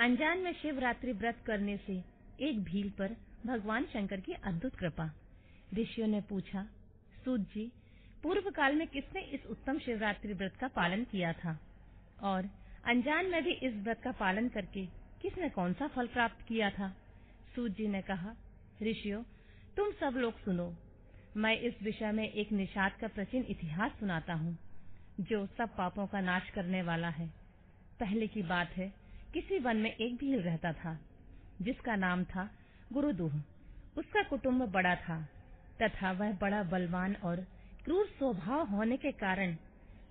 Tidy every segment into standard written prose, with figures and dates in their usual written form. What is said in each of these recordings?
अनजान में शिवरात्रि व्रत करने से एक भील पर भगवान शंकर की अद्भुत कृपा। ऋषियों ने पूछा, सूत जी, पूर्व काल में किसने इस उत्तम शिवरात्रि व्रत का पालन किया था और अनजान में भी इस व्रत का पालन करके किसने कौन सा फल प्राप्त किया था? सूत जी ने कहा, ऋषियों, तुम सब लोग सुनो। मैं इस विषय में एक निषाद का प्राचीन इतिहास सुनाता हूँ जो सब पापों का नाश करने वाला है। पहले की बात है, किसी वन में एक भील रहता था जिसका नाम था गुरुदूह। उसका कुटुंब बड़ा था तथा वह बड़ा बलवान और क्रूर स्वभाव होने के कारण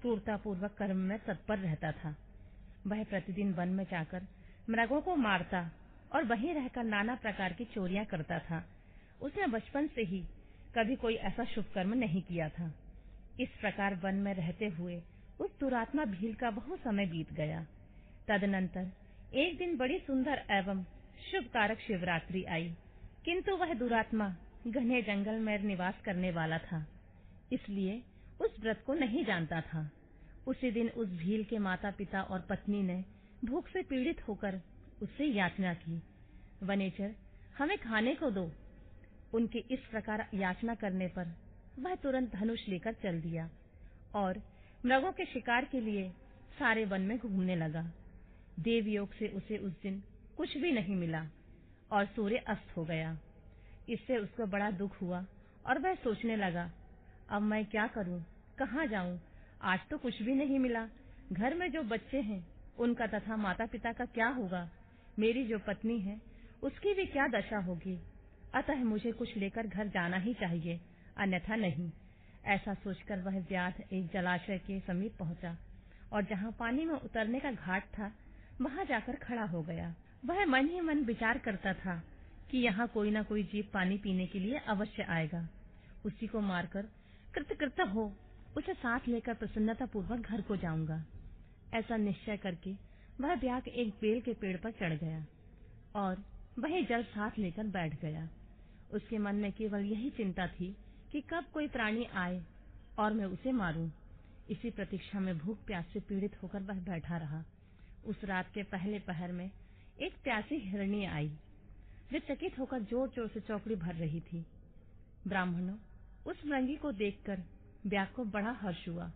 क्रूरतापूर्वक कर्म में तत्पर रहता था। वह प्रतिदिन वन में जाकर मृगों को मारता और वहीं रहकर नाना प्रकार की चोरियां करता था। उसने बचपन से ही कभी कोई ऐसा शुभ कर्म नहीं किया था। इस प्रकार वन में रहते हुए उस दुरात्मा भील का बहुत समय बीत गया। तदनंतर एक दिन बड़ी सुंदर एवं शुभ कारक शिवरात्रि आई, किंतु वह दुरात्मा घने जंगल में निवास करने वाला था, इसलिए उस व्रत को नहीं जानता था। उसी दिन उस भील के माता पिता और पत्नी ने भूख से पीड़ित होकर उससे याचना की, वनेचर, हमें खाने को दो। उनके इस प्रकार याचना करने पर वह तुरंत धनुष लेकर चल दिया और मृगों के शिकार के लिए सारे वन में घूमने लगा। देवयोग से उसे उस दिन कुछ भी नहीं मिला और सूर्य अस्त हो गया। इससे उसको बड़ा दुख हुआ और वह सोचने लगा, अब मैं क्या करूं, कहां जाऊं? आज तो कुछ भी नहीं मिला। घर में जो बच्चे हैं उनका तथा माता पिता का क्या होगा? मेरी जो पत्नी है उसकी भी क्या दशा होगी? अतः मुझे कुछ लेकर घर जाना ही चाहिए, अन्यथा नहीं। ऐसा सोचकर वह व्याध एक जलाशय के समीप पहुंचा और जहां पानी में उतरने का घाट था वहां जाकर खड़ा हो गया। वह मन ही मन विचार करता था कि यहाँ कोई न कोई जीव पानी पीने के लिए अवश्य आएगा। उसी को मारकर कृतकृत्य हो उसे साथ लेकर प्रसन्नता पूर्वक घर को जाऊंगा। ऐसा निश्चय करके वह व्याघ्र एक बेल के पेड़ पर चढ़ गया और वही जल साथ लेकर बैठ गया। उसके मन में केवल यही चिंता थी कि कब कोई प्राणी आए और मैं उसे मारूं। इसी प्रतीक्षा में भूख प्यास से पीड़ित होकर वह बैठा रहा। उस रात के पहले पहर में एक प्यासी हिरणी आई जो चकित होकर जोर जोर से चौकड़ी भर रही थी। ब्राह्मणों, उस मृगी को देखकर व्याघ्र को बड़ा हर्ष हुआ।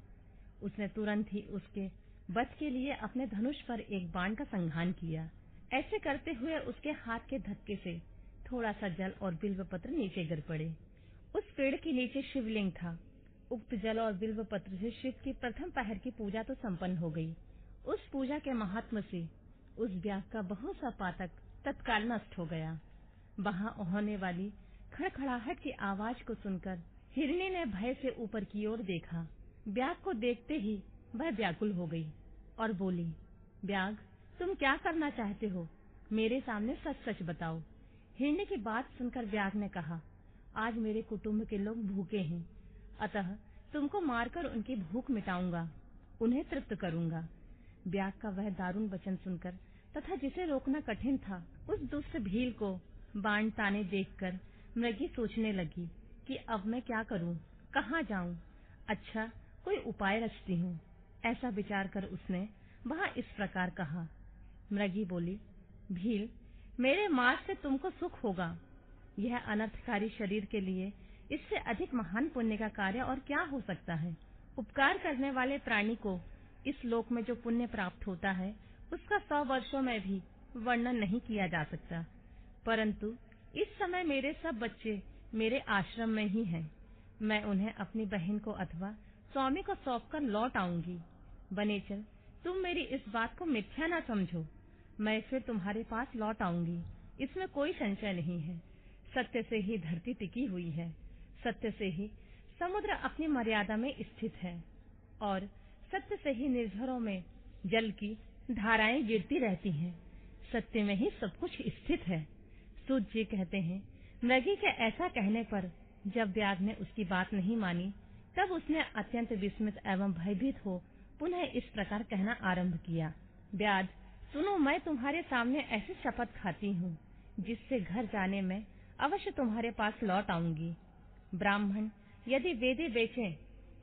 उसने तुरंत ही उसके वध के लिए अपने धनुष पर एक बाण का संधान किया। ऐसे करते हुए उसके हाथ के धक्के से थोड़ा सा जल और बिल्व पत्र नीचे गिर पड़े। उस पेड़ के नीचे शिवलिंग था। उक्त जल और बिल्व पत्र से शिव की प्रथम पहर की पूजा तो संपन्न हो गई। उस पूजा के महात्म से उस व्याघ्र का बहुत सा पातक तत्काल नष्ट हो गया। वहां होने वाली खड़खड़ाहट की आवाज को सुनकर हिरणी ने भय से ऊपर की ओर देखा। व्याघ्र को देखते ही वह व्याकुल हो गई और बोली, व्याघ्र, तुम क्या करना चाहते हो? मेरे सामने सच सच बताओ। हिरणी की बात सुनकर व्याघ्र ने कहा, आज मेरे कुटुंब के लोग भूखे हैं, अतः तुमको मारकर उनकी भूख मिटाऊंगा, उन्हें तृप्त करूंगा। व्याघ्र का वह दारुण वचन सुनकर तथा जिसे रोकना कठिन था, उस दुष्ट भील को बाण ताने देखकर मृगी सोचने लगी कि अब मैं क्या करूं, कहां जाऊं? अच्छा, कोई उपाय रचती हूं। ऐसा विचार कर उसने वहां इस प्रकार कहा। मृगी बोली, भील, मेरे मार से तुमको सुख होगा। यह अनर्थकारी शरीर के लिए इससे अधिक महान पुण्य का कार्य और क्या हो सकता है? उपकार करने वाले प्राणी को इस लोक में जो पुण्य प्राप्त होता है उसका 100 वर्षों में भी वर्णन नहीं किया जा सकता। परंतु इस समय मेरे सब बच्चे मेरे आश्रम में ही हैं। मैं उन्हें अपनी बहन को अथवा स्वामी को सौंपकर लौट आऊंगी। वनेचर, तुम मेरी इस बात को मिथ्या न समझो। मैं फिर तुम्हारे पास लौट आऊंगी, इसमें कोई संशय नहीं है। सत्य से ही धरती टिकी हुई है, सत्य से ही समुद्र अपनी मर्यादा में स्थित है और सत्य से ही निर्झरों में जल की धाराएं गिरती रहती हैं। सत्य में ही सब कुछ स्थित है। सूत जी कहते हैं, मृगी के ऐसा कहने पर जब व्याघ्र ने उसकी बात नहीं मानी, तब उसने अत्यंत विस्मित एवं भयभीत हो पुनः इस प्रकार कहना आरंभ किया। व्याध, सुनो, मैं तुम्हारे सामने ऐसी शपथ खाती हूँ जिससे घर जाने में अवश्य तुम्हारे पास लौट आऊंगी। ब्राह्मण यदि वेदी बेचे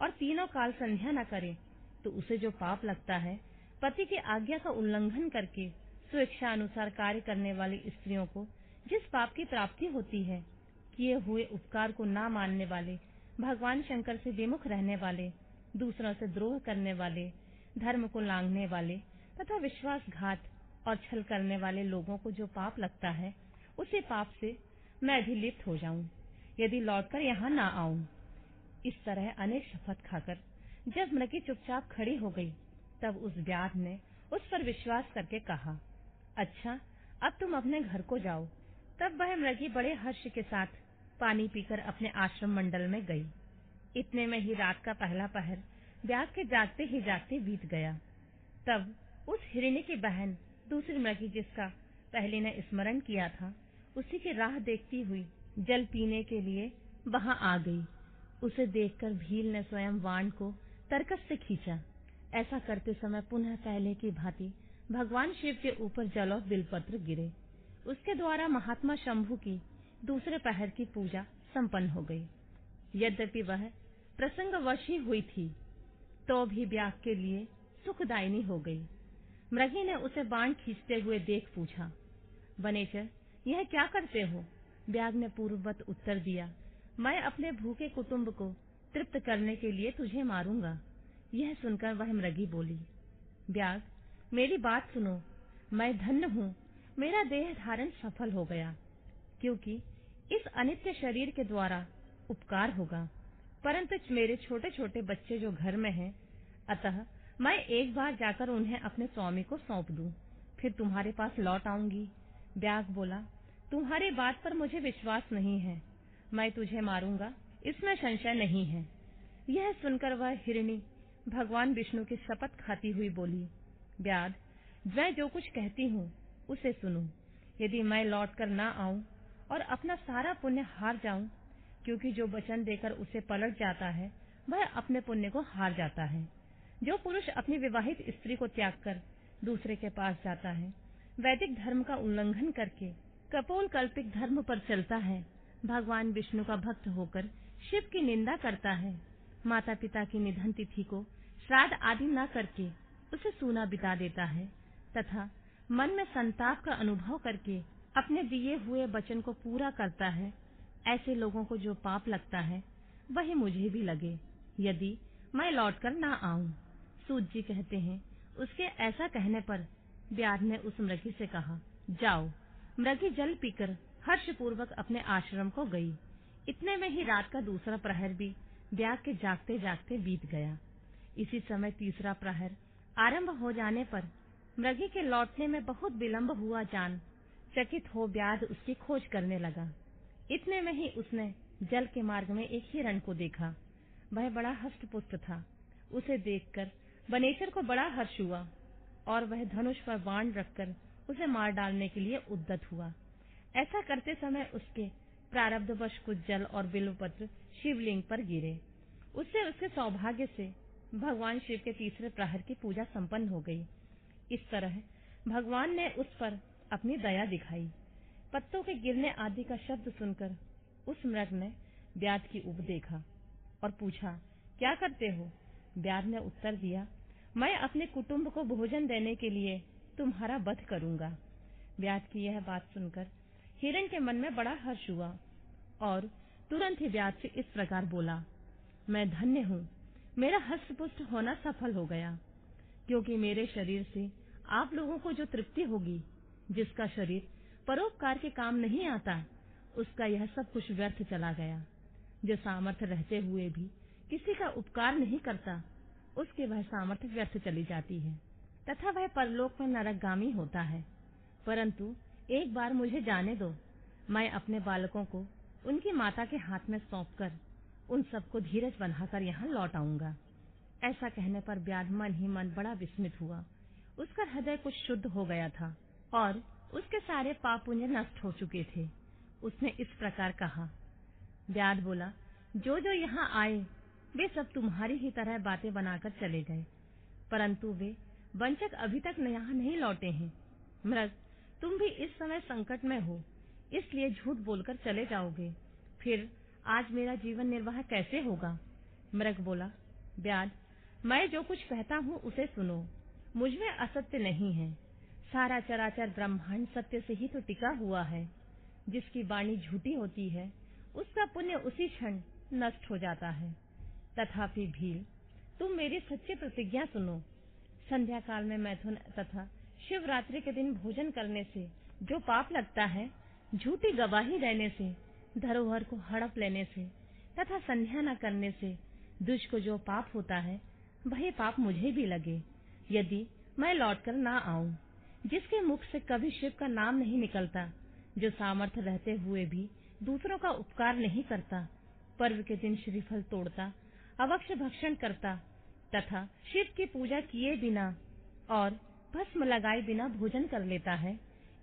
और तीनों काल संध्या न करे तो उसे जो पाप लगता है, पति की आज्ञा का उल्लंघन करके स्वेच्छा अनुसार कार्य करने वाली स्त्रियों को जिस पाप की प्राप्ति होती है, किए हुए उपकार को ना मानने वाले, भगवान शंकर से विमुख रहने वाले, दूसरों से द्रोह करने वाले, धर्म को लांघने वाले तथा विश्वासघात और छल करने वाले लोगों को जो पाप लगता है, उसी पाप से मैं भी लिप्त हो जाऊं यदि लौटकर यहाँ ना आऊं। इस तरह अनेक शपथ खाकर जब मृगी चुपचाप खड़ी हो गई, तब उस व्याध ने उस पर विश्वास करके कहा, अच्छा, अब तुम अपने घर को जाओ। तब वह मृगी बड़े हर्ष के साथ पानी पीकर अपने आश्रम मंडल में गई। इतने में ही रात का पहला पहर व्याध के जागते ही जागते बीत गया। तब उस हिरणी की बहन दूसरी मृगी जिसका पहले ने स्मरण किया था, उसी की राह देखती हुई जल पीने के लिए वहां आ गई। उसे देखकर भील ने स्वयं वाण को तरकस से खींचा। ऐसा करते समय पुनः पहले की भांति भगवान शिव के ऊपर जल और बिलपत्र गिरे। उसके द्वारा महात्मा शंभु की दूसरे पहर की पूजा संपन्न हो गई। यद्यपि वह प्रसंगवश ही हुई थी, तो भी ब्याह के लिए सुखदायिनी हो गई। मृगी ने उसे बाण खींचते हुए देख पूछा, वनेचर, यह क्या करते हो? ब्याग ने पूर्ववत उत्तर दिया, मैं अपने भूखे कुटुंब को तृप्त करने के लिए तुझे मारूंगा। यह सुनकर वह मृगी बोली, ब्याग, मेरी बात सुनो, मैं धन्य हूँ, मेरा देह धारण सफल हो गया, क्योंकि इस अनित्य शरीर के द्वारा उपकार होगा, परंतु मेरे छोटे छोटे बच्चे जो घर में हैं, अतः मैं एक बार जाकर उन्हें अपने स्वामी को सौंप दूं, फिर तुम्हारे पास लौट आऊंगी। ब्याग बोला, तुम्हारी बात पर मुझे विश्वास नहीं है, मैं तुझे मारूंगा, इसमें संशय नहीं है। यह सुनकर वह हिरणी भगवान विष्णु की शपथ खाती हुई बोली, ब्याग, मैं जो कुछ कहती हूँ उसे सुनो। यदि मैं लौट कर ना आऊं और अपना सारा पुण्य हार जाऊं, क्योंकि जो वचन देकर उसे पलट जाता है वह अपने पुण्य को हार जाता है। जो पुरुष अपनी विवाहित स्त्री को त्याग कर दूसरे के पास जाता है, वैदिक धर्म का उल्लंघन करके कपोल कल्पित धर्म पर चलता है, भगवान विष्णु का भक्त होकर शिव की निंदा करता है, माता पिता की निधन तिथि को श्राद्ध आदि न करके उसे सूना बिता देता है, तथा मन में संताप का अनुभव करके अपने दिए हुए वचन को पूरा करता है, ऐसे लोगों को जो पाप लगता है वही मुझे भी लगे, यदि मैं लौटकर ना आऊं। सूत जी कहते हैं, उसके ऐसा कहने पर ब्याध ने उस मृगी से कहा, जाओ। मृगी जल पीकर हर्षपूर्वक अपने आश्रम को गई। इतने में ही रात का दूसरा प्रहर भी ब्याग के जागते जागते बीत गया। इसी समय तीसरा प्रहर आरंभ हो जाने पर मृगी के लौटने में बहुत विलंब हुआ जान चकित हो ब्याध उसकी खोज करने लगा। इतने में ही उसने जल के मार्ग में एक हिरण को देखा। वह बड़ा हष्ट-पुष्ट था। उसे देखकर वनेचर को बड़ा हर्ष हुआ और वह धनुष पर बाण रखकर उसे मार डालने के लिए उद्यत हुआ। ऐसा करते समय उसके प्रारब्धवश कुछ जल और बिल्वपत्र शिवलिंग पर गिरे। उससे उसके सौभाग्य से भगवान शिव के तीसरे प्रहर की पूजा संपन्न हो गई। इस तरह भगवान ने उस पर अपनी दया दिखाई। पत्तों के गिरने आदि का शब्द सुनकर उस मृग ने ब्याध की उब देखा और पूछा, क्या करते हो? ब्याध ने उत्तर दिया, मैं अपने कुटुंब को भोजन देने के लिए तुम्हारा वध करूंगा। ब्याध की यह बात सुनकर हिरण के मन में बड़ा हर्ष हुआ और तुरंत ही ब्याध से इस प्रकार बोला, मैं धन्य हूँ, मेरा हष्ट-पुष्ट होना सफल हो गया, क्योंकि मेरे शरीर से आप लोगों को जो तृप्ति होगी, जिसका शरीर परोपकार के काम नहीं आता, उसका यह सब कुछ व्यर्थ चला गया। जो सामर्थ्य रहते हुए भी किसी का उपकार नहीं करता, उसकी वह सामर्थ्य व्यर्थ चली जाती है तथा वह परलोक में नरकगामी होता है। परंतु एक बार मुझे जाने दो, मैं अपने बालकों को उनकी माता के हाथ में सौंपकर उन सबको धीरज बंधाकर यहाँ लौट आऊंगा। ऐसा कहने पर ब्याध मन ही मन बड़ा विस्मित हुआ। उसका हृदय कुछ शुद्ध हो गया था और उसके सारे पाप पुण्य नष्ट हो चुके थे। उसने इस प्रकार कहा, ब्याध बोला, जो जो यहाँ आए वे सब तुम्हारी ही तरह बातें बनाकर चले गए, परंतु वे वंचक अभी तक यहाँ नहीं लौटे हैं। मृग, तुम भी इस समय संकट में हो, इसलिए झूठ बोलकर चले जाओगे, फिर आज मेरा जीवन निर्वाह कैसे होगा? मृग बोला, ब्याध, मैं जो कुछ कहता हूँ उसे सुनो, मुझ में असत्य नहीं है। सारा चराचर ब्रह्मांड सत्य से ही तो टिका हुआ है। जिसकी वाणी झूठी होती है उसका पुण्य उसी क्षण नष्ट हो जाता है। तथापि भील, तुम मेरी सच्ची प्रतिज्ञा सुनो। संध्या काल में मैथुन तथा शिवरात्रि के दिन भोजन करने से जो पाप लगता है, झूठी गवाही देने से, धरोहर को हड़प लेने से तथा संध्या न करने से दुष्ट को जो पाप होता है, वही पाप मुझे भी लगे यदि मैं लौटकर ना आऊं। जिसके मुख से कभी शिव का नाम नहीं निकलता, जो सामर्थ्य रहते हुए भी दूसरों का उपकार नहीं करता, पर्व के दिन श्रीफल तोड़ता, अवक्ष भक्षण करता तथा शिव की पूजा किए बिना और भस्म लगाए बिना भोजन कर लेता है,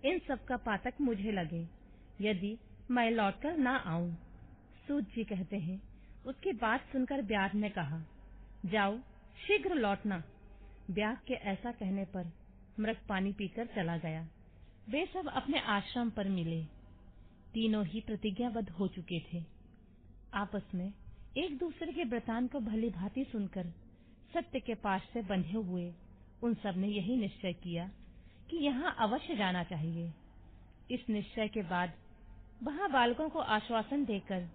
इन सब का पातक मुझे लगे यदि मैं लौटकर ना आऊं। सूत जी कहते हैं, उसकी बात सुनकर ब्यास ने कहा, जाओ शीघ्र लौटना। ब्यास के ऐसा कहने पर मृग पानी पीकर चला गया। वे सब अपने आश्रम पर मिले। तीनों ही प्रतिज्ञाबद्ध हो चुके थे। आपस में एक दूसरे के वृतांत को भली भांति सुनकर सत्य के पास से बंधे हुए उन सब ने यही निश्चय किया कि यहाँ अवश्य जाना चाहिए। इस निश्चय के बाद वहां बालकों को आश्वासन देकर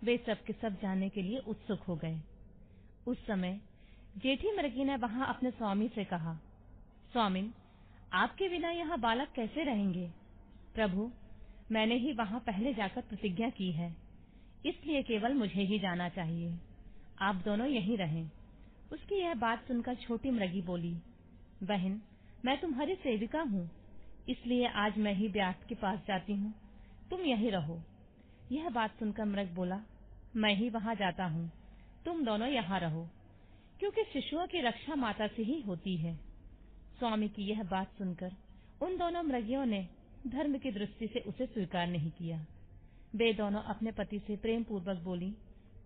वे सब के सब जाने के लिए उत्सुक हो गए। उस समय जेठी मृगी ने वहां अपने स्वामी से कहा, स्वामिन, आपके बिना यहाँ बालक कैसे रहेंगे? प्रभु, मैंने ही वहां पहले जाकर प्रतिज्ञा की है, इसलिए केवल मुझे ही जाना चाहिए। आप दोनों यहीं रहें। उसकी यह बात सुनकर छोटी मृगी बोली, बहन, मैं तुम्हारी सेविका हूँ, इसलिए आज मैं ही व्यास के पास जाती हूँ, तुम यहीं रहो। यह बात सुनकर मृग बोला, मैं ही वहां जाता हूँ, तुम दोनों यहाँ रहो, क्योंकि शिशुओं की रक्षा माता से ही होती है। स्वामी की यह बात सुनकर उन दोनों मृगियों ने धर्म की दृष्टि से उसे स्वीकार नहीं किया। वे दोनों अपने पति से प्रेम पूर्वक बोली,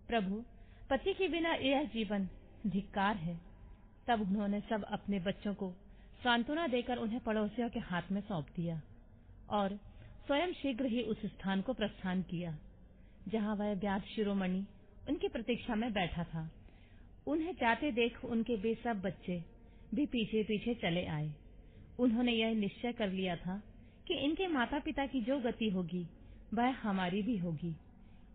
प्रभु, पति के बिना यह जीवन धिक्कार है। तब उन्होंने सब अपने बच्चों को सांत्वना देकर उन्हें पड़ोसियों के हाथ में सौंप दिया और स्वयं शीघ्र ही उस स्थान को प्रस्थान किया जहाँ वह व्यास शिरोमणि उनकी प्रतीक्षा में बैठा था। उन्हें जाते देख उनके वे सब बच्चे भी पीछे पीछे चले आए। उन्होंने यह निश्चय कर लिया था कि इनके माता पिता की जो गति होगी वह हमारी भी होगी।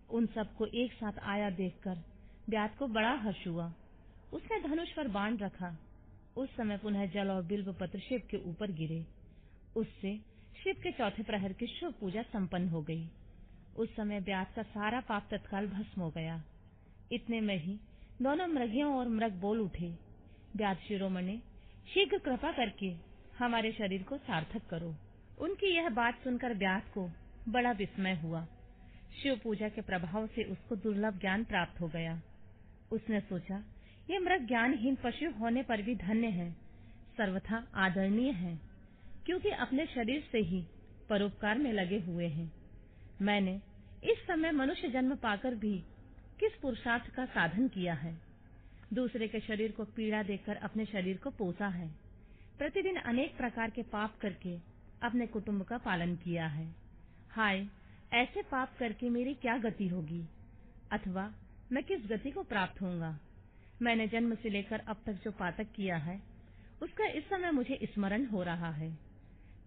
उन सबको एक साथ आया देखकर व्यास को बड़ा हर्ष हुआ। उसने धनुष पर बाण रखा। उस समय पुनः जल और बिल्व पत्र शिव के ऊपर गिरे। उससे शिव के चौथे प्रहर की शुभ पूजा संपन्न हो गई। उस समय व्यास का सारा पाप तत्काल भस्म हो गया। इतने में ही दोनों मृगियों और मृग बोल उठे, व्यास शिरोमणि, शीघ्र कृपा करके हमारे शरीर को सार्थक करो। उनकी यह बात सुनकर व्यास को बड़ा विस्मय हुआ। शिव पूजा के प्रभाव से उसको दुर्लभ ज्ञान प्राप्त हो गया। उसने सोचा, ये मृग ज्ञानहीन पशु होने पर भी धन्य है, सर्वथा आदरणीय है, क्योंकि अपने शरीर से ही परोपकार में लगे हुए हैं। मैंने इस समय मनुष्य जन्म पाकर भी किस पुरुषार्थ का साधन किया है? दूसरे के शरीर को पीड़ा देकर अपने शरीर को पोसा है। प्रतिदिन अनेक प्रकार के पाप करके अपने कुटुंब का पालन किया है। हाय, ऐसे पाप करके मेरी क्या गति होगी, अथवा मैं किस गति को प्राप्त होऊंगा? मैंने जन्म से लेकर अब तक जो पातक किया है, उसका इस समय मुझे स्मरण हो रहा है।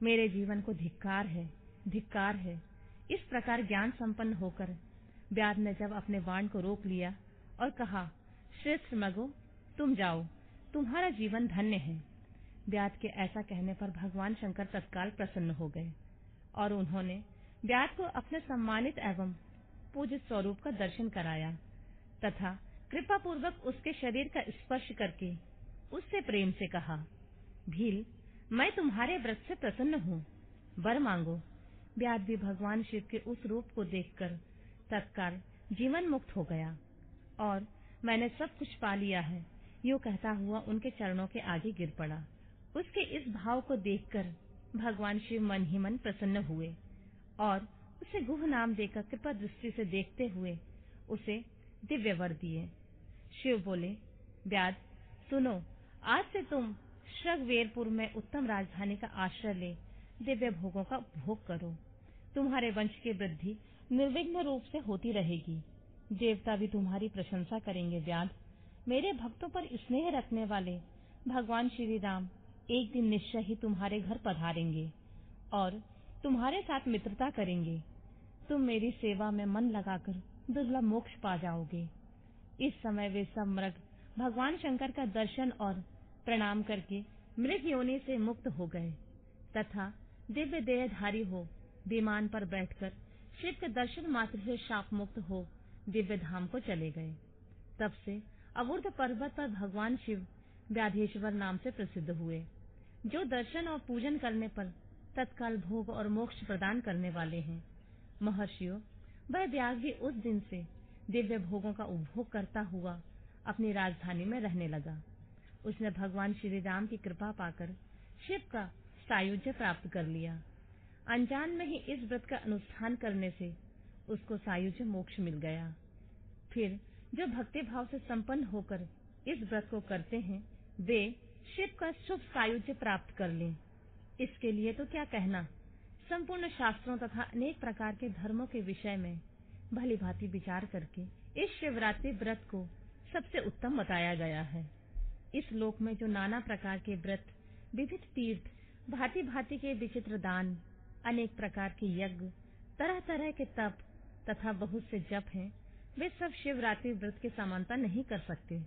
मेरे जीवन को धिक्कार है, धिक्कार है। इस प्रकार ज्ञान संपन्न होकर व्यास ने जब अपने बाण को रोक लिया और कहा, श्रेष्ठ मृगो, तुम जाओ, तुम्हारा जीवन धन्य है। व्यास के ऐसा कहने पर भगवान शंकर तत्काल प्रसन्न हो गए और उन्होंने व्यास को अपने सम्मानित एवं पूजित स्वरूप का दर्शन कराया तथा कृपा पूर्वक उसके शरीर का स्पर्श करके उससे प्रेम से कहा, भील, मैं तुम्हारे व्रत से प्रसन्न हूँ, वर मांगो। व्यास भी भगवान शिव के उस रूप को देखकर तत्काल जीवन मुक्त हो गया और मैंने सब कुछ पा लिया है, यूं कहता हुआ उनके चरणों के आगे गिर पड़ा। उसके इस भाव को देखकर भगवान शिव मन ही मन प्रसन्न हुए और उसे गुह नाम देकर कृपा दृष्टि से देखते हुए उसे दिव्य वर दिए। शिव बोले, व्यास, सुनो, आज से तुम श्रगवेरपुर में उत्तम राजधानी का आश्रय ले दिव्य भोगों का उपभोग करो। तुम्हारे वंश की वृद्धि निर्विघ्न रूप से होती रहेगी। देवता भी तुम्हारी प्रशंसा करेंगे। व्यास, मेरे भक्तों पर स्नेह रखने वाले भगवान श्री राम एक दिन निश्चय ही तुम्हारे घर पधारेंगे और तुम्हारे साथ मित्रता करेंगे। तुम मेरी सेवा में मन लगाकर दुर्लभ मोक्ष पा जाओगे। इस समय वे सब मृग भगवान शंकर का दर्शन और प्रणाम करके मृग योनि से मुक्त हो गए तथा दिव्य देहधारी हो विमान पर बैठकर शिव के दर्शन मात्र से शाप मुक्त हो दिव्य धाम को चले गए। तब से अवुर्ध पर्वत पर भगवान शिव व्याधेश्वर नाम से प्रसिद्ध हुए, जो दर्शन और पूजन करने पर तत्काल भोग और मोक्ष प्रदान करने वाले हैं। महर्षियों, वह व्यास भी उस दिन से दिव्य भोगों का उपभोग करता हुआ अपनी राजधानी में रहने लगा। उसने भगवान श्री राम की कृपा पाकर शिव का सायुज्य प्राप्त कर लिया। अनजान में ही इस व्रत का अनुष्ठान करने से उसको सायुज्य मोक्ष मिल गया। फिर जो भक्ति भाव से संपन्न होकर इस व्रत को करते हैं, वे शिव का शुभ सायुज्य प्राप्त कर लें। इसके लिए तो क्या कहना, संपूर्ण शास्त्रों तथा अनेक प्रकार के धर्मों के विषय में भली भांति विचार करके इस शिवरात्रि व्रत को सबसे उत्तम बताया गया है। इस लोक में जो नाना प्रकार के व्रत, विविध तीर्थ, भांति भांति के विचित्र दान, अनेक प्रकार के यज्ञ, तरह तरह के तप तथा बहुत से जप हैं, वे सब शिवरात्रि व्रत की समानता नहीं कर सकते।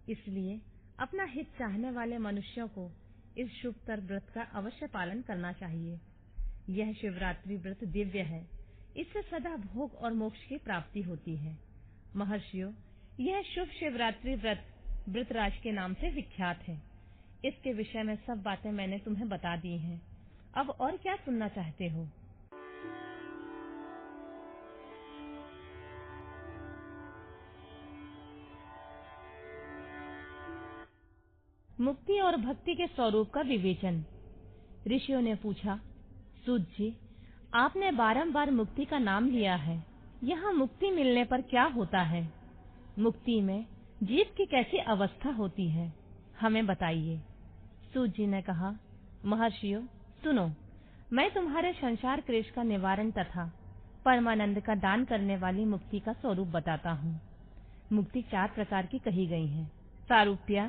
इसलिए अपना हित चाहने वाले मनुष्यों को इस शुभतर व्रत का अवश्य पालन करना चाहिए। यह शिवरात्रि व्रत दिव्य है, इससे सदा भोग और मोक्ष की प्राप्ति होती है। महर्षियों, यह शुभ शिवरात्रि व्रत वृतराज के नाम से विख्यात है। इसके विषय में सब बातें मैंने तुम्हें बता दी हैं। अब और क्या सुनना चाहते हो? मुक्ति और भक्ति के स्वरूप का विवेचन। ऋषियों ने पूछा, सूत जी, आपने बारंबार मुक्ति का नाम लिया है। यहाँ मुक्ति मिलने पर क्या होता है? मुक्ति में जीव की कैसी अवस्था होती है, हमें बताइए। सूत जी ने कहा, महर्षियों, सुनो, मैं तुम्हारे संसार क्लेश का निवारण तथा परमानंद का दान करने वाली मुक्ति का स्वरूप बताता हूँ। मुक्ति 4 प्रकार की कही गई है, सारूप्या,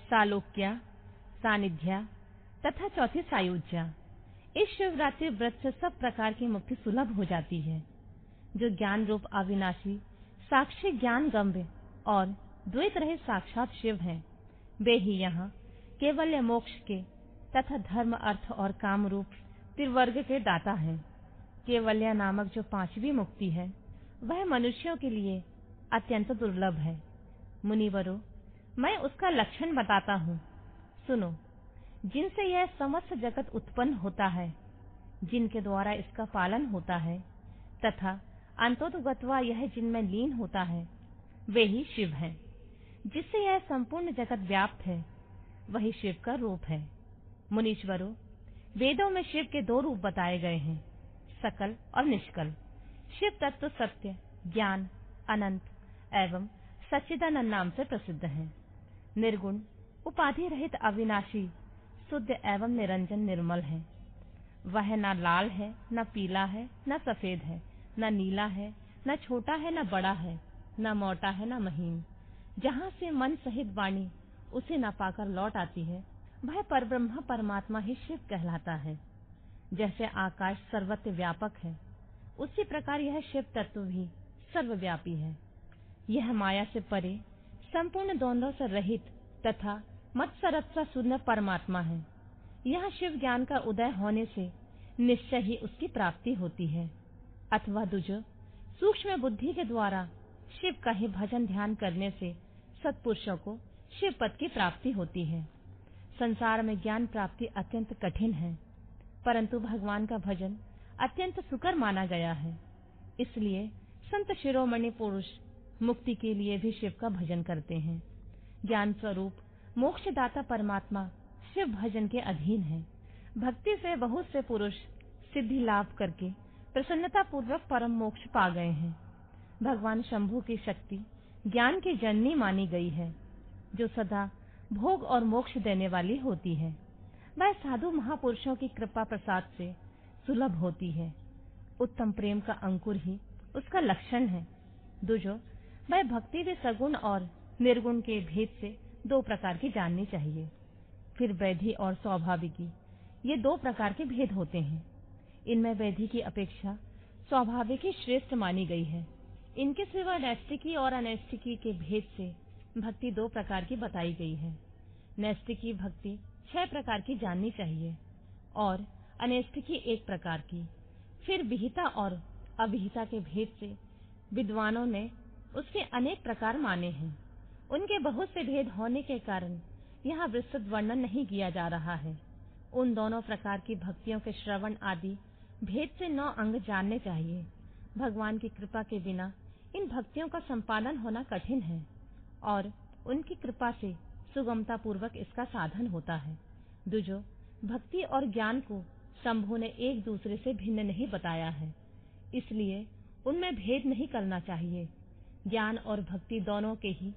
सालोक्या, सानिध्या तथा चौथी सायुज्या। इस शिवरात्रि व्रत से सब प्रकार की मुक्ति सुलभ हो जाती है। जो ज्ञान रूप अविनाशी साक्षी ज्ञान गम्य और द्वैत रहित साक्षात शिव हैं, वे ही यहाँ केवल मोक्ष के तथा धर्म, अर्थ और काम रूप त्रिवर्ग के दाता हैं। केवल्य नामक जो 5वीं मुक्ति है, वह मनुष्यों के लिए अत्यंत दुर्लभ है। मुनिवरों, मैं उसका लक्षण बताता हूँ, सुनो। जिनसे यह समस्त जगत उत्पन्न होता है, जिनके द्वारा इसका पालन होता है तथा अंतोतगत्वा यह जिनमें लीन होता है, वे ही शिव हैं। जिससे यह संपूर्ण जगत व्याप्त है, वही शिव का रूप है। मुनीश्वरों, वेदों में शिव के 2 रूप बताए गए हैं, सकल और निष्कल। शिव तत्व सत्य, ज्ञान, अनंत एवं सच्चिदानंद नाम से प्रसिद्ध है। निर्गुण, उपाधि रहित, अविनाशी, शुद्ध एवं निरंजन निर्मल है। वह न लाल है, न पीला है, न सफेद है, न नीला है, न छोटा है, न बड़ा है, न मोटा है, न महीन। जहाँ से मन सहित वाणी उसे न पाकर लौट आती है, वह परब्रह्म परमात्मा ही शिव कहलाता है। जैसे आकाश सर्वत्र व्यापक है, उसी प्रकार यह शिव तत्व भी सर्वव्यापी है। यह माया से परे, संपूर्ण द्वंद्वों से रहित तथा मत्सरत सा शून्य परमात्मा है। यह शिव ज्ञान का उदय होने से निश्चय ही उसकी प्राप्ति होती है, अथवा दूजो सूक्ष्म बुद्धि के द्वारा शिव का ही भजन ध्यान करने से सत्पुरुषों को शिव पद की प्राप्ति होती है। संसार में ज्ञान प्राप्ति अत्यंत कठिन है, परंतु भगवान का भजन अत्यंत सुकर माना गया है। इसलिए संत शिरोमणि पुरुष मुक्ति के लिए भी शिव का भजन करते हैं। ज्ञान स्वरूप मोक्षदाता परमात्मा शिव भजन के अधीन है। भक्ति से बहुत से पुरुष सिद्धि लाभ करके प्रसन्नता पूर्वक परम मोक्ष पा गए हैं। भगवान शंभु की शक्ति ज्ञान की जननी मानी गई है, जो सदा भोग और मोक्ष देने वाली होती है। वह साधु महापुरुषों की कृपा प्रसाद से सुलभ होती है। उत्तम प्रेम का अंकुर ही उसका लक्षण है। दूजो, वह भक्ति भी सगुण और निर्गुण के भेद से 2 प्रकार की जाननी चाहिए। फिर वैधि और स्वाभाविकी, ये दो प्रकार के भेद होते हैं। इनमें वैधि की अपेक्षा स्वाभाविकी श्रेष्ठ मानी गई है। इनके सिवा नैष्ठिकी और अनैष्ठिकी के भेद से भक्ति दो प्रकार की बताई गई है। नैष्ठिकी भक्ति 6 प्रकार की जाननी चाहिए और अनैष्ठिकी 1 प्रकार की। फिर विहिता और अविहिता के भेद से विद्वानों ने उसके अनेक प्रकार माने हैं। उनके बहुत से भेद होने के कारण यहाँ विस्तृत वर्णन नहीं किया जा रहा है। उन दोनों प्रकार की भक्तियों के श्रवण आदि भेद से 9 अंग जानने चाहिए। भगवान की कृपा के बिना इन भक्तियों का संपादन होना कठिन है और उनकी कृपा से सुगमता पूर्वक इसका साधन होता है। दूजो, भक्ति और ज्ञान को शंभु ने एक दूसरे से भिन्न नहीं बताया है, इसलिए उनमें भेद नहीं करना चाहिए। ज्ञान और भक्ति दोनों के ही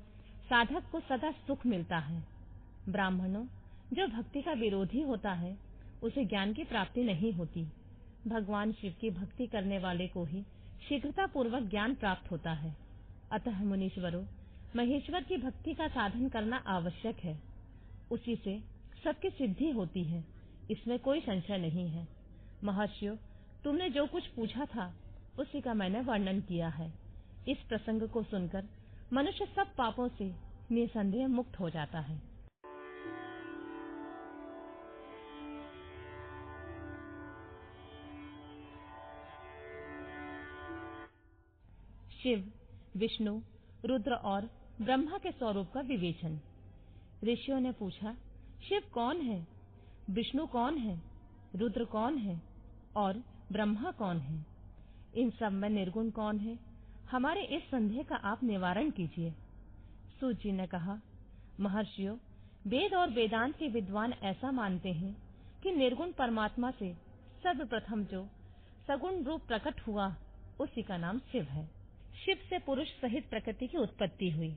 साधक को सदा सुख मिलता है। ब्राह्मणों, जो भक्ति का विरोधी होता है उसे ज्ञान की प्राप्ति नहीं होती। भगवान शिव की भक्ति करने वाले को ही शीघ्रता पूर्वक ज्ञान प्राप्त होता है। अतः मुनीश्वरों, महेश्वर की भक्ति का साधन करना आवश्यक है। उसी से सबकी सिद्धि होती है, इसमें कोई संशय नहीं है। महर्षियों, तुमने जो कुछ पूछा था उसी का मैंने वर्णन किया है। इस प्रसंग को सुनकर मनुष्य सब पापों से निसंदेह मुक्त हो जाता है। शिव, विष्णु, रुद्र और ब्रह्मा के स्वरूप का विवेचन। ऋषियों ने पूछा, शिव कौन है, विष्णु कौन है, रुद्र कौन है और ब्रह्मा कौन है? इन सब में निर्गुण कौन है? हमारे इस संदेह का आप निवारण कीजिए। सूत जी ने कहा, महर्षियों, वेद और वेदांत के विद्वान ऐसा मानते हैं कि निर्गुण परमात्मा से सर्वप्रथम जो सगुण रूप प्रकट हुआ उसी का नाम शिव है। शिव से पुरुष सहित प्रकृति की उत्पत्ति हुई।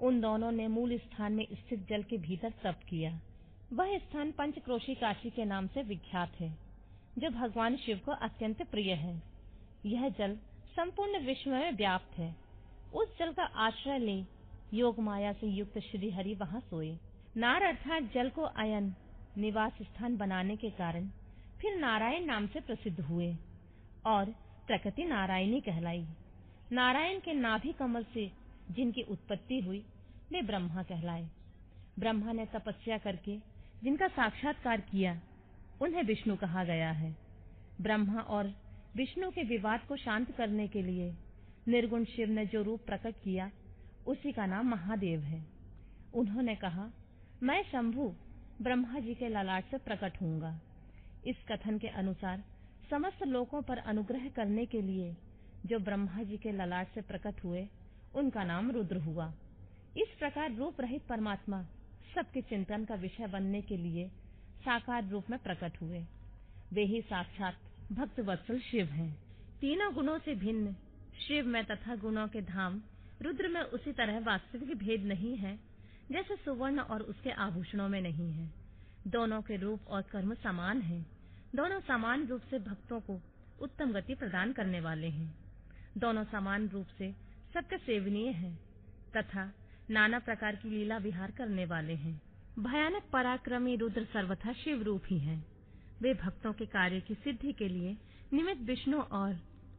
उन दोनों ने मूल स्थान में स्थित जल के भीतर तप किया। वह स्थान पंचक्रोशी काशी के नाम से विख्यात है, जो भगवान शिव को अत्यंत प्रिय है। यह जल संपूर्ण विश्व में व्याप्त है। उस जल का आश्रय ले योग माया से युक्त श्री हरि वहां सोए। नार अर्थात जल को अयन निवास स्थान बनाने के कारण फिर नारायण नाम से प्रसिद्ध हुए और प्रकृति नारायणी कहलाई। नारायण के नाभि कमल से जिनकी उत्पत्ति हुई वे ब्रह्मा कहलाए। ब्रह्मा ने तपस्या करके जिनका साक्षात्कार किया उन्हें विष्णु कहा गया है। ब्रह्मा और विष्णु के विवाद को शांत करने के लिए निर्गुण शिव ने जो रूप प्रकट किया उसी का नाम महादेव है। उन्होंने कहा, मैं शंभु ब्रह्मा जी के ललाट से प्रकट होऊंगा। इस कथन के अनुसार समस्त लोकों पर अनुग्रह करने के लिए जो ब्रह्मा जी के ललाट से प्रकट हुए उनका नाम रुद्र हुआ। इस प्रकार रूप रहित परमात्मा सबके चिंतन का विषय बनने के लिए साकार रूप में प्रकट हुए। वे ही साक्षात भक्त वत्सल शिव हैं। तीनों गुणों से भिन्न शिव में तथा गुणों के धाम रुद्र में उसी तरह वास्तविक भेद नहीं है जैसे सुवर्ण और उसके आभूषणों में नहीं है। दोनों के रूप और कर्म समान हैं। दोनों समान रूप से भक्तों को उत्तम गति प्रदान करने वाले हैं। दोनों समान रूप से सबके सेवनीय हैं तथा नाना प्रकार की लीला विहार करने वाले हैं। भयानक पराक्रमी रुद्र सर्वथा शिव रूप ही हैं। वे भक्तों के कार्य की सिद्धि के लिए निमित्त विष्णु और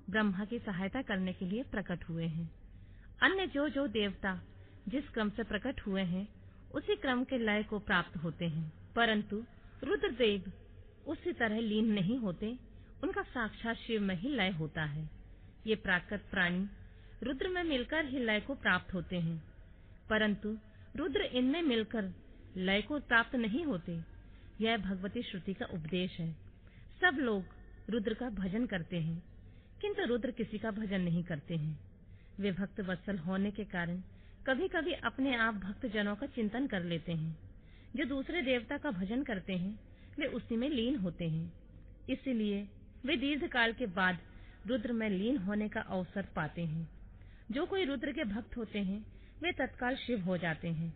ब्रह्मा की सहायता करने के लिए प्रकट हुए हैं। अन्य जो देवता जिस क्रम से प्रकट हुए हैं उसी क्रम के लय को प्राप्त होते हैं, परंतु रुद्रदेव उसी तरह लीन नहीं होते। उनका साक्षात शिव में ही लय होता है। ये प्राकृत प्राणी रुद्र में मिलकर ही लय को प्राप्त होते हैं, परंतु रुद्र इनमें मिलकर लय को प्राप्त नहीं होते। यह भगवती श्रुति का उपदेश है। सब लोग रुद्र का भजन करते हैं, किंतु रुद्र किसी का भजन नहीं करते हैं। वे भक्त वत्सल होने के कारण कभी-कभी अपने आप भक्त जनों का चिंतन कर लेते हैं। जो दूसरे देवता का भजन करते हैं वे उसी में लीन होते हैं, इसलिए वे दीर्घ काल के बाद रुद्र में लीन होने का अवसर पाते हैं। जो कोई रुद्र के भक्त होते हैं वे तत्काल शिव हो जाते हैं,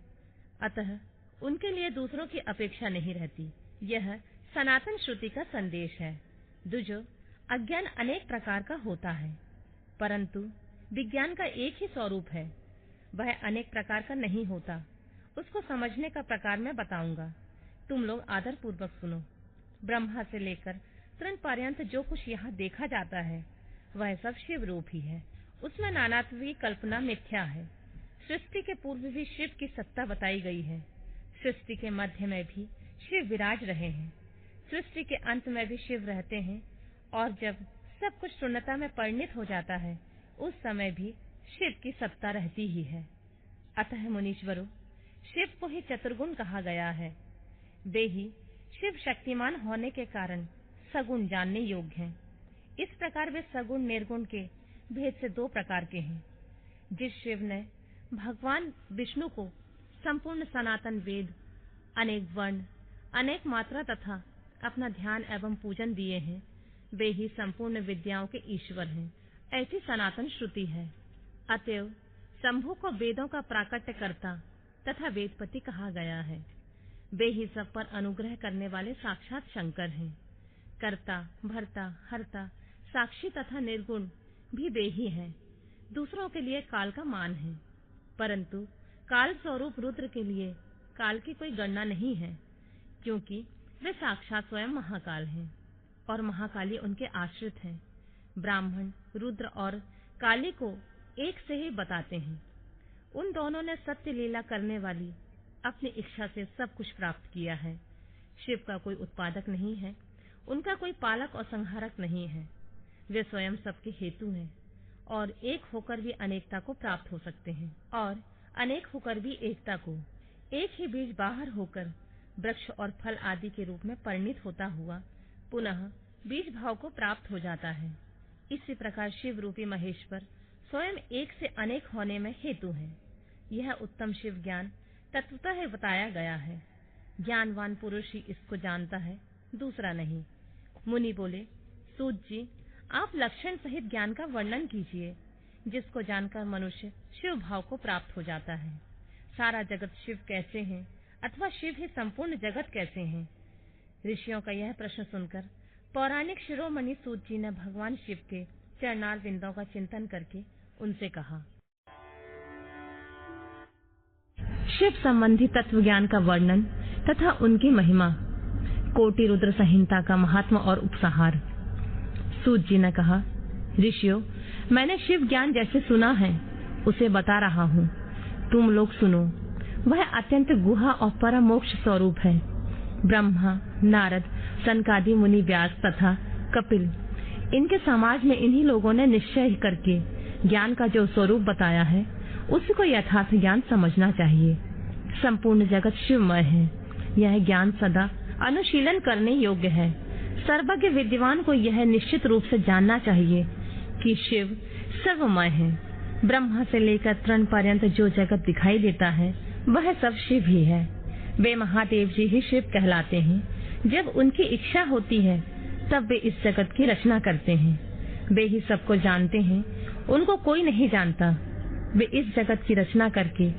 अतः उनके लिए दूसरों की अपेक्षा नहीं रहती। यह सनातन श्रुति का संदेश है। दूजो, अज्ञान अनेक प्रकार का होता है, परंतु विज्ञान का एक ही स्वरूप है। वह अनेक प्रकार का नहीं होता। उसको समझने का प्रकार मैं बताऊंगा, तुम लोग आदर पूर्वक सुनो। ब्रह्मा से लेकर तृण पर्यंत जो कुछ यहाँ देखा जाता है वह सब शिव रूप ही है। उसमें नानात्व की कल्पना मिथ्या है। सृष्टि के पूर्व भी शिव की सत्ता बताई गई है। सृष्टि के मध्य में भी शिव विराज रहे हैं। सृष्टि के अंत में भी शिव रहते हैं और जब सब कुछ शून्यता में परिणित हो जाता है उस समय भी शिव की सत्ता रहती ही है। अतः मुनीश्वरों, शिव को ही चतुर्गुण कहा गया है। वे ही शिव शक्तिमान होने के कारण सगुण जानने योग्य हैं। इस प्रकार वे सगुण निर्गुण के भेद से दो प्रकार के हैं। जिस शिव ने भगवान विष्णु को संपूर्ण सनातन वेद, अनेक वर्ण, अनेक मात्रा तथा अपना ध्यान एवं पूजन दिए हैं, वे ही संपूर्ण विद्याओं के ईश्वर हैं, ऐसी सनातन श्रुति है। अतएव शंभु को वेदों का प्राकट्य करता तथा वेदपति कहा गया है। वे ही सब पर अनुग्रह करने वाले साक्षात शंकर हैं। कर्ता, भर्ता, हर्ता, साक्षी तथा निर्गुण भी वे ही हैं। दूसरों के लिए काल का मान है, परंतु काल स्वरूप रुद्र के लिए काल की कोई गणना नहीं है, क्योंकि वे साक्षात स्वयं महाकाल हैं और महाकाली उनके आश्रित हैं। ब्राह्मण रुद्र और काली को एक से ही बताते हैं। उन दोनों ने सत्य लीला करने वाली अपनी इच्छा से सब कुछ प्राप्त किया है। शिव का कोई उत्पादक नहीं है, उनका कोई पालक और संहारक नहीं है। वे स्वयं सबके हेतु हैं और एक होकर भी अनेकता को प्राप्त हो सकते हैं और अनेक होकर भी एकता को। एक ही बीज बाहर होकर वृक्ष और फल आदि के रूप में परिणित होता हुआ पुनः बीज भाव को प्राप्त हो जाता है। इसी प्रकार शिव रूपी महेश्वर स्वयं एक से अनेक होने में हेतु है। यह उत्तम शिव ज्ञान तत्वतः बताया गया है। ज्ञानवान पुरुष ही इसको जानता है, दूसरा नहीं। मुनि बोले, सूत जी, आप लक्षण सहित ज्ञान का वर्णन कीजिए, जिसको जानकर मनुष्य शिव भाव को प्राप्त हो जाता है। सारा जगत शिव कैसे हैं अथवा शिव ही संपूर्ण जगत कैसे हैं? ऋषियों का यह प्रश्न सुनकर पौराणिक शिरोमणि सूत जी ने भगवान शिव के चरणार बिंदों का चिंतन करके उनसे कहा, शिव संबंधी तत्व ज्ञान का वर्णन तथा उनकी महिमा। कोटि रुद्र संहिता का महात्मा और उपसंहार। सूत जी ने कहा, ऋषियों, मैंने शिव ज्ञान जैसे सुना है उसे बता रहा हूँ, तुम लोग सुनो। वह अत्यंत गुहा और परम मोक्ष स्वरूप है। ब्रह्मा, नारद, सनकादि मुनि, व्यास तथा कपिल, इनके समाज में इन्हीं लोगों ने निश्चय करके ज्ञान का जो स्वरूप बताया है उसी को यथार्थ ज्ञान समझना चाहिए। संपूर्ण जगत शिवमय है। यह ज्ञान सदा अनुशीलन करने योग्य है। सर्वज्ञ विद्वान को यह निश्चित रूप से जानना चाहिए कि शिव सर्वमय है। ब्रह्मा से लेकर तृण पर्यंत जो जगत दिखाई देता है वह सब शिव ही है। वे महादेव जी ही शिव कहलाते हैं। जब उनकी इच्छा होती है तब वे इस जगत की रचना करते हैं। वे ही सबको जानते हैं, उनको कोई नहीं जानता। वे इस जगत की रचना करके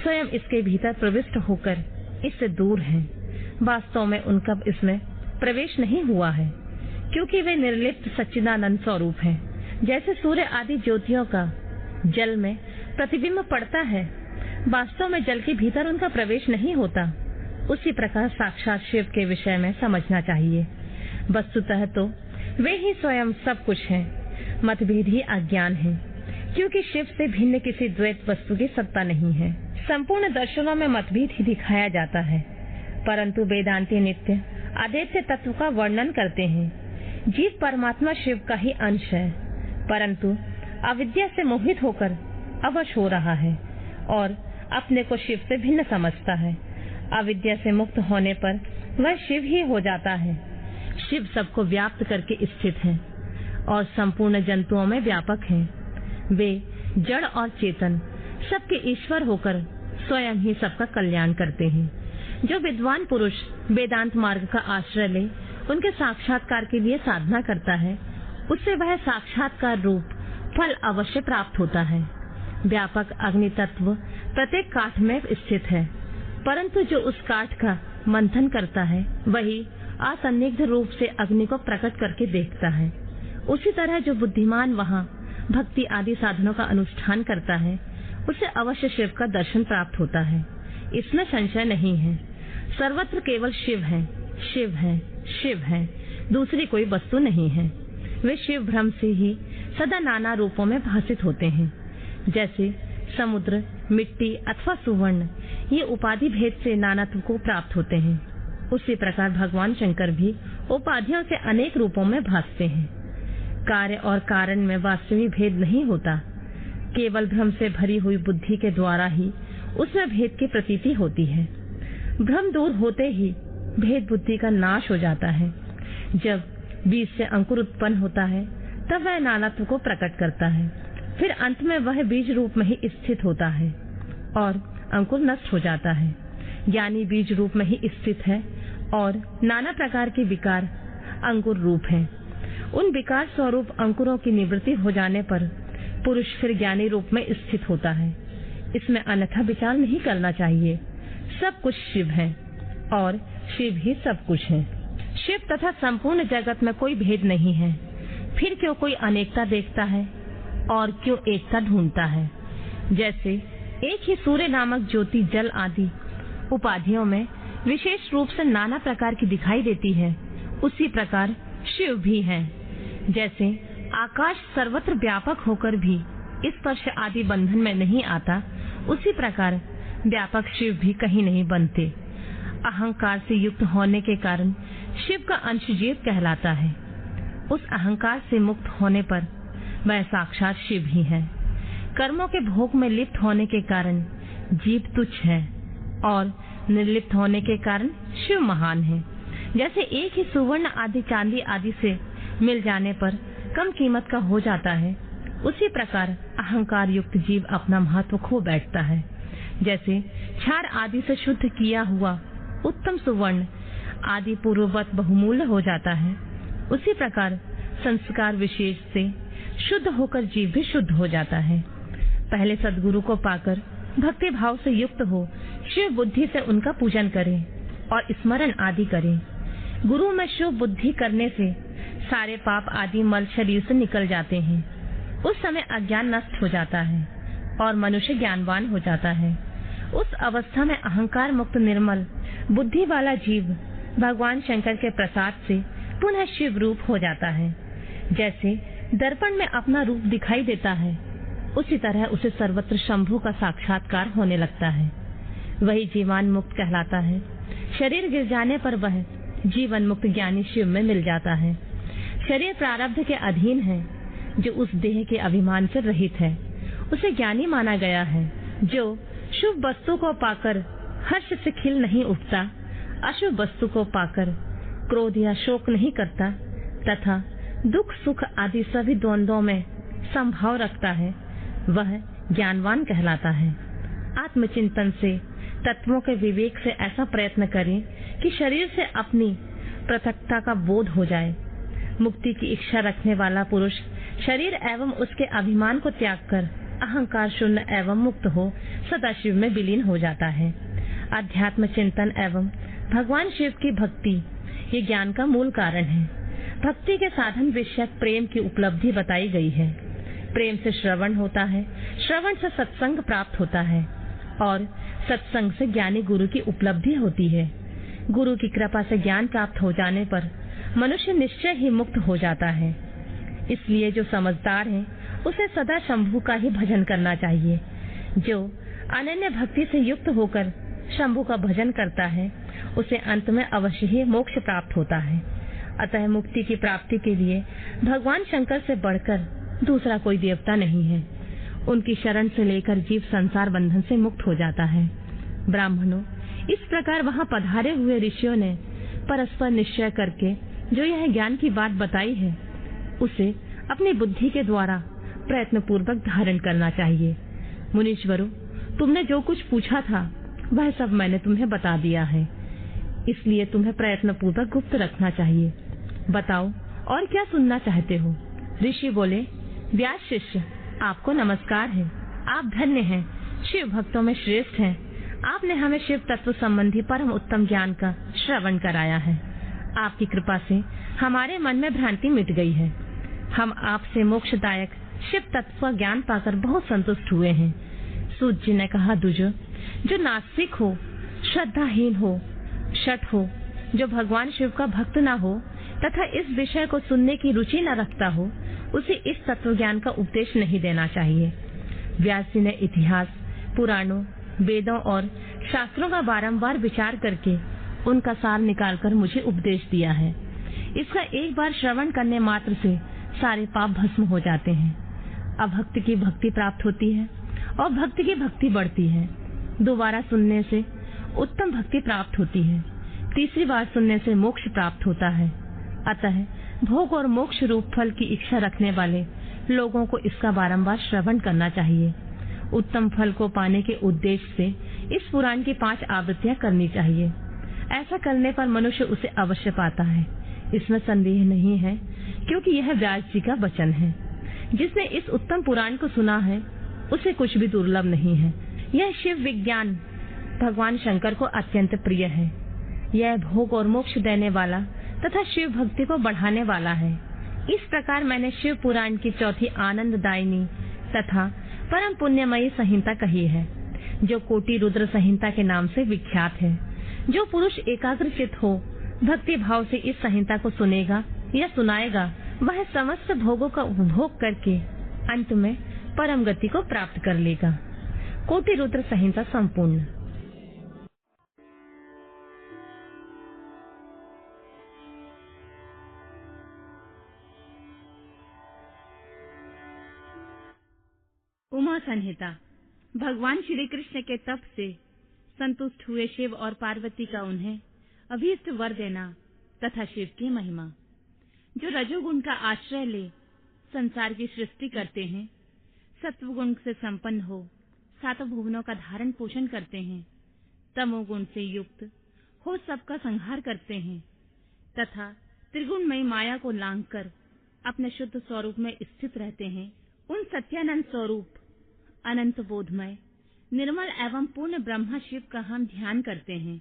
स्वयं इसके भीतर प्रविष्ट होकर इससे दूर हैं। वास्तव में उनका इसमें प्रवेश नहीं हुआ है, क्योंकि वे निर्लिप्त सच्चिदानंद स्वरूप हैं। जैसे सूर्य आदि ज्योतियों का जल में प्रतिबिंब पड़ता है, वास्तव में जल के भीतर उनका प्रवेश नहीं होता, उसी प्रकार साक्षात शिव के विषय में समझना चाहिए। वस्तुतः तो वे ही स्वयं सब कुछ हैं। मतभेद ही अज्ञान है, क्योंकि शिव से भिन्न किसी द्वैत वस्तु की सत्ता नहीं है। संपूर्ण दर्शनों में मतभेद ही दिखाया जाता है, परंतु वेदांती नित्य अद्वैत तत्व का वर्णन करते हैं। जीव परमात्मा शिव का ही अंश है, परंतु अविद्या से मोहित होकर अवश हो रहा है और अपने को शिव से भिन्न समझता है। अविद्या से मुक्त होने पर वह शिव ही हो जाता है। शिव सबको व्याप्त करके स्थित है और संपूर्ण जंतुओं में व्यापक हैं। वे जड़ और चेतन सबके ईश्वर होकर स्वयं ही सबका कल्याण करते हैं। जो विद्वान पुरुष वेदांत मार्ग का आश्रय ले उनके साक्षात्कार के लिए साधना करता है, उससे वह साक्षात्कार रूप फल अवश्य प्राप्त होता है। व्यापक अग्नि तत्व प्रत्येक काठ में स्थित है, परंतु जो उस काठ का मंथन करता है वही असन्निग्ध रूप से अग्नि को प्रकट करके देखता है। उसी तरह जो बुद्धिमान वहाँ भक्ति आदि साधनों का अनुष्ठान करता है, उसे अवश्य शिव का दर्शन प्राप्त होता है, इसमें संशय नहीं है। सर्वत्र केवल शिव है, शिव है, शिव है, दूसरी कोई वस्तु नहीं है। वे शिव भ्रम से ही सदा नाना रूपों में भासित होते हैं। जैसे समुद्र, मिट्टी अथवा सुवर्ण ये उपाधि भेद से नानात्व को प्राप्त होते हैं, उसी प्रकार भगवान शंकर भी उपाधियों से अनेक रूपों में भासते हैं। कार्य और कारण में वास्तविक भेद नहीं होता, केवल भ्रम से भरी हुई बुद्धि के द्वारा ही उसमें भेद की प्रतीति होती है। भ्रम दूर होते ही भेद बुद्धि का नाश हो जाता है। जब बीज से अंकुर उत्पन्न होता है तब वह नानात्व को प्रकट करता है, फिर अंत में वह बीज रूप में ही स्थित होता है और अंकुर नष्ट हो जाता है। ज्ञानी बीज रूप में ही स्थित है और नाना प्रकार के विकार अंकुर रूप हैं। उन विकार स्वरूप अंकुरों की निवृत्ति हो जाने पर पुरुष फिर ज्ञानी रूप में स्थित होता है। इसमें अन्यथा विचार नहीं करना चाहिए। सब कुछ शिव है और शिव ही सब कुछ है। शिव तथा संपूर्ण जगत में कोई भेद नहीं है। फिर क्यों कोई अनेकता देखता है और क्यों एकता ढूंढता है? जैसे एक ही सूर्य नामक ज्योति जल आदि उपाधियों में विशेष रूप से नाना प्रकार की दिखाई देती है, उसी प्रकार शिव भी है। जैसे आकाश सर्वत्र व्यापक होकर भी स्पर्श आदि बंधन में नहीं आता, उसी प्रकार व्यापक शिव भी कहीं नहीं बनते। अहंकार से युक्त होने के कारण शिव का अंश जीव कहलाता है। उस अहंकार से मुक्त होने पर वह साक्षात शिव ही है। कर्मों के भोग में लिप्त होने के कारण जीव तुच्छ है और निर्लिप्त होने के कारण शिव महान है। जैसे एक ही सुवर्ण आदि चांदी आदि से मिल जाने पर कम कीमत का हो जाता है, उसी प्रकार अहंकार युक्त जीव अपना महत्व खो बैठता है। जैसे क्षार आदि से शुद्ध किया हुआ उत्तम सुवर्ण आदि पूर्ववत बहुमूल्य हो जाता है, उसी प्रकार संस्कार विशेष से शुद्ध होकर जीव भी शुद्ध हो जाता है। पहले सद्गुरु को पाकर भक्ति भाव से युक्त हो शिव बुद्धि से उनका पूजन करें और स्मरण आदि करें। गुरु में शिव बुद्धि करने से सारे पाप आदि मल शरीर से निकल जाते हैं। उस समय अज्ञान नष्ट हो जाता है और मनुष्य ज्ञानवान हो जाता है। उस अवस्था में अहंकार मुक्त निर्मल बुद्धि वाला जीव भगवान शंकर के प्रसाद से पुनः शिव रूप हो जाता है। जैसे दर्पण में अपना रूप दिखाई देता है, उसी तरह उसे सर्वत्र शंभु का साक्षात्कार होने लगता है। वही जीवन मुक्त कहलाता है। शरीर गिर जाने पर वह जीवन मुक्त ज्ञानी शिव में मिल जाता है। शरीर प्रारब्ध के अधीन है। जो उस देह के अभिमान से रहित है उसे ज्ञानी माना गया है। जो शुभ वस्तु को पाकर हर्ष से खिल नहीं उठता, अशुभ वस्तु को पाकर क्रोध या शोक नहीं करता तथा दुख सुख आदि सभी द्वंद्वों में संभाव रखता है, वह ज्ञानवान कहलाता है। आत्मचिंतन से तत्वों के विवेक से ऐसा प्रयत्न करें कि शरीर से अपनी पृथकता का बोध हो जाए। मुक्ति की इच्छा रखने वाला पुरुष शरीर एवं उसके अभिमान को त्याग कर अहंकार शून्य एवं मुक्त हो सदाशिव में विलीन हो जाता है। अध्यात्म चिंतन एवं भगवान शिव की भक्ति ये ज्ञान का मूल कारण है। भक्ति के साधन विषयक प्रेम की उपलब्धि बताई गई है। प्रेम से श्रवण होता है, श्रवण से सत्संग प्राप्त होता है और सत्संग से ज्ञानी गुरु की उपलब्धि होती है। गुरु की कृपा से ज्ञान प्राप्त हो जाने पर मनुष्य निश्चय ही मुक्त हो जाता है। इसलिए जो समझदार है उसे सदा शंभु का ही भजन करना चाहिए। जो अनन्य भक्ति से युक्त होकर शंभु का भजन करता है उसे अंत में अवश्य ही मोक्ष प्राप्त होता है। अतः मुक्ति की प्राप्ति के लिए भगवान शंकर से बढ़कर दूसरा कोई देवता नहीं है। उनकी शरण से लेकर जीव संसार बंधन से मुक्त हो जाता है। ब्राह्मणों, इस प्रकार वहां पधारे हुए ऋषियों ने परस्पर निश्चय करके जो यह ज्ञान की बात बताई है उसे अपनी बुद्धि के द्वारा प्रयत्न पूर्वक धारण करना चाहिए। मुनीश्वरों, तुमने जो कुछ पूछा था वह सब मैंने तुम्हें बता दिया है, इसलिए तुम्हें प्रयत्न पूर्वक गुप्त रखना चाहिए। बताओ और क्या सुनना चाहते हो? ऋषि बोले, व्यास शिष्य, आपको नमस्कार है। आप धन्य हैं, शिव भक्तों में श्रेष्ठ हैं। आपने हमें शिव तत्व संबंधी परम उत्तम ज्ञान का श्रवण कराया है। आपकी कृपा से हमारे मन में भ्रांति मिट गई है। हम आपसे मोक्षदायक शिव तत्व का ज्ञान पाकर बहुत संतुष्ट हुए हैं। सूत जी ने कहा, दुज, जो नास्तिक हो, श्रद्धाहीन हो, शठ हो, जो भगवान शिव का भक्त न हो तथा इस विषय को सुनने की रुचि न रखता हो, उसे इस तत्व ज्ञान का उपदेश नहीं देना चाहिए। व्यास जी ने इतिहास, पुराणों, वेदों और शास्त्रों का बारंबार विचार करके उनका सार निकालकर मुझे उपदेश दिया है। इसका एक बार श्रवण करने मात्र से सारे पाप भस्म हो जाते हैं। अभक्त की भक्ति प्राप्त होती है और भक्त की भक्ति बढ़ती है। दोबारा सुनने से उत्तम भक्ति प्राप्त होती है। तीसरी बार सुनने से मोक्ष प्राप्त होता है। अतः भोग और मोक्ष रूप फल की इच्छा रखने वाले लोगों को इसका बारंबार श्रवण करना चाहिए। उत्तम फल को पाने के उद्देश्य से इस पुराण की 5 आवृत्तियां करनी चाहिए। ऐसा करने पर मनुष्य उसे अवश्य पाता है, इसमें संदेह नहीं है, क्योंकि यह व्यास जी का वचन है। जिसने इस उत्तम पुराण को सुना है, उसे कुछ भी दुर्लभ नहीं है। यह शिव विज्ञान भगवान शंकर को अत्यंत प्रिय है। यह भोग और मोक्ष देने वाला तथा शिव भक्ति को बढ़ाने वाला है। इस प्रकार मैंने शिव पुराण की चौथी आनंददायिनी तथा परम पुण्यमयी संहिता कही है, जो कोटि रुद्र संहिता के नाम से विख्यात है। जो पुरुष एकाग्रचित हो भक्ति भाव से इस संहिता को सुनेगा या सुनाएगा, वह समस्त भोगों का उपभोग करके अंत में परम गति को प्राप्त कर लेगा। कोटि रुद्र संहिता संपूर्ण। उमा संहिता। भगवान श्री कृष्ण के तप से संतुष्ट हुए शिव और पार्वती का उन्हें अभीष्ट वर देना तथा शिव की महिमा। जो रजोगुण का आश्रय ले संसार की सृष्टि करते हैं, सत्वगुण से संपन्न हो सातों भुवनों का धारण पोषण करते हैं, तमोगुण से युक्त हो सबका संहार करते हैं तथा त्रिगुणमयी माया को लांघकर अपने शुद्ध स्वरूप में स्थित रहते हैं, उन सत्यानंद स्वरूप अनंत बोधमय निर्मल एवं पूर्ण ब्रह्मा शिव का हम ध्यान करते हैं।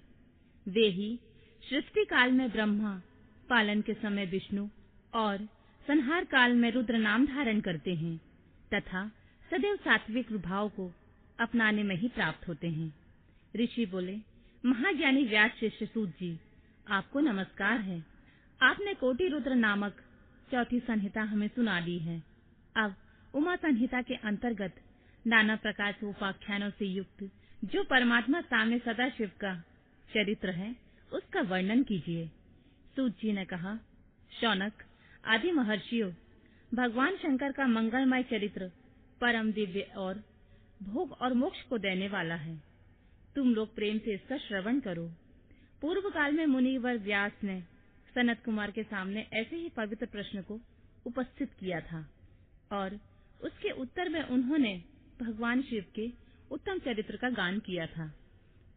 वे ही सृष्टि काल में ब्रह्मा, पालन के समय विष्णु और संहार काल में रुद्र नाम धारण करते हैं तथा सदैव सात्विक भाव को अपनाने में ही प्राप्त होते हैं। ऋषि बोले, महाज्ञानी व्यास शिष्य सूत जी, आपको नमस्कार है। आपने कोटि रुद्र नामक चौथी संहिता हमें सुना दी है। अब उमा संहिता के अंतर्गत नाना प्रकार के उपाख्यानों से युक्त जो परमात्मा सामने सदा शिव का चरित्र है, उसका वर्णन कीजिए। सूत जी ने कहा, शौनक आदि महर्षियों, भगवान शंकर का मंगलमय चरित्र परम दिव्य और भोग और मोक्ष को देने वाला है। तुम लोग प्रेम से इसका श्रवण करो। पूर्व काल में मुनिवर व्यास ने सनत कुमार के सामने ऐसे ही पवित्र प्रश्न को उपस्थित किया था और उसके उत्तर में उन्होंने भगवान शिव के उत्तम चरित्र का गान किया था।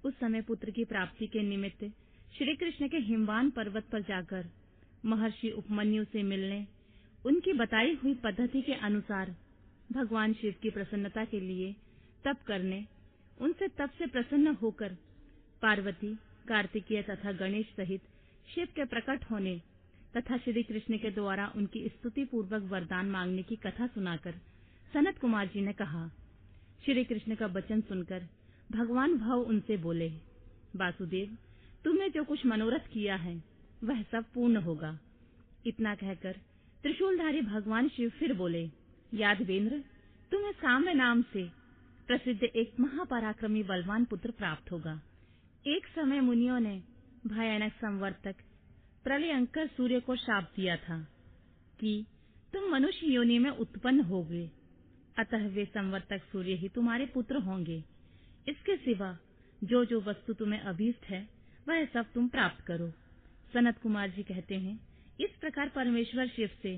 उस समय पुत्र की प्राप्ति के निमित्त श्री कृष्ण के हिमवान पर्वत पर जाकर महर्षि उपमन्यु से मिलने, उनकी बताई हुई पद्धति के अनुसार भगवान शिव की प्रसन्नता के लिए तप करने, उनसे तप से प्रसन्न होकर पार्वती, कार्तिकेय तथा गणेश सहित शिव के प्रकट होने तथा श्री कृष्ण के द्वारा उनकी स्तुति पूर्वक वरदान मांगने की कथा सुनाकर सनत कुमार जी ने कहा। श्री कृष्ण का वचन सुनकर भगवान भाव उनसे बोले, वासुदेव, तुमने जो कुछ मनोरथ किया है वह सब पूर्ण होगा। इतना कहकर त्रिशूलधारी भगवान शिव फिर बोले, यादवेंद्र, तुम्हें साम्य नाम से प्रसिद्ध एक महापराक्रमी बलवान पुत्र प्राप्त होगा। एक समय मुनियों ने भयानक संवर्तक प्रलयंकर सूर्य को शाप दिया था कि तुम मनुष्य योनि में उत्पन्न होगे, अतः वे संवर्तक सूर्य ही तुम्हारे पुत्र होंगे। इसके सिवा जो जो वस्तु तुम्हें अभीष्ट है वह सब तुम प्राप्त करो। सनत कुमार जी कहते हैं, इस प्रकार परमेश्वर शिव से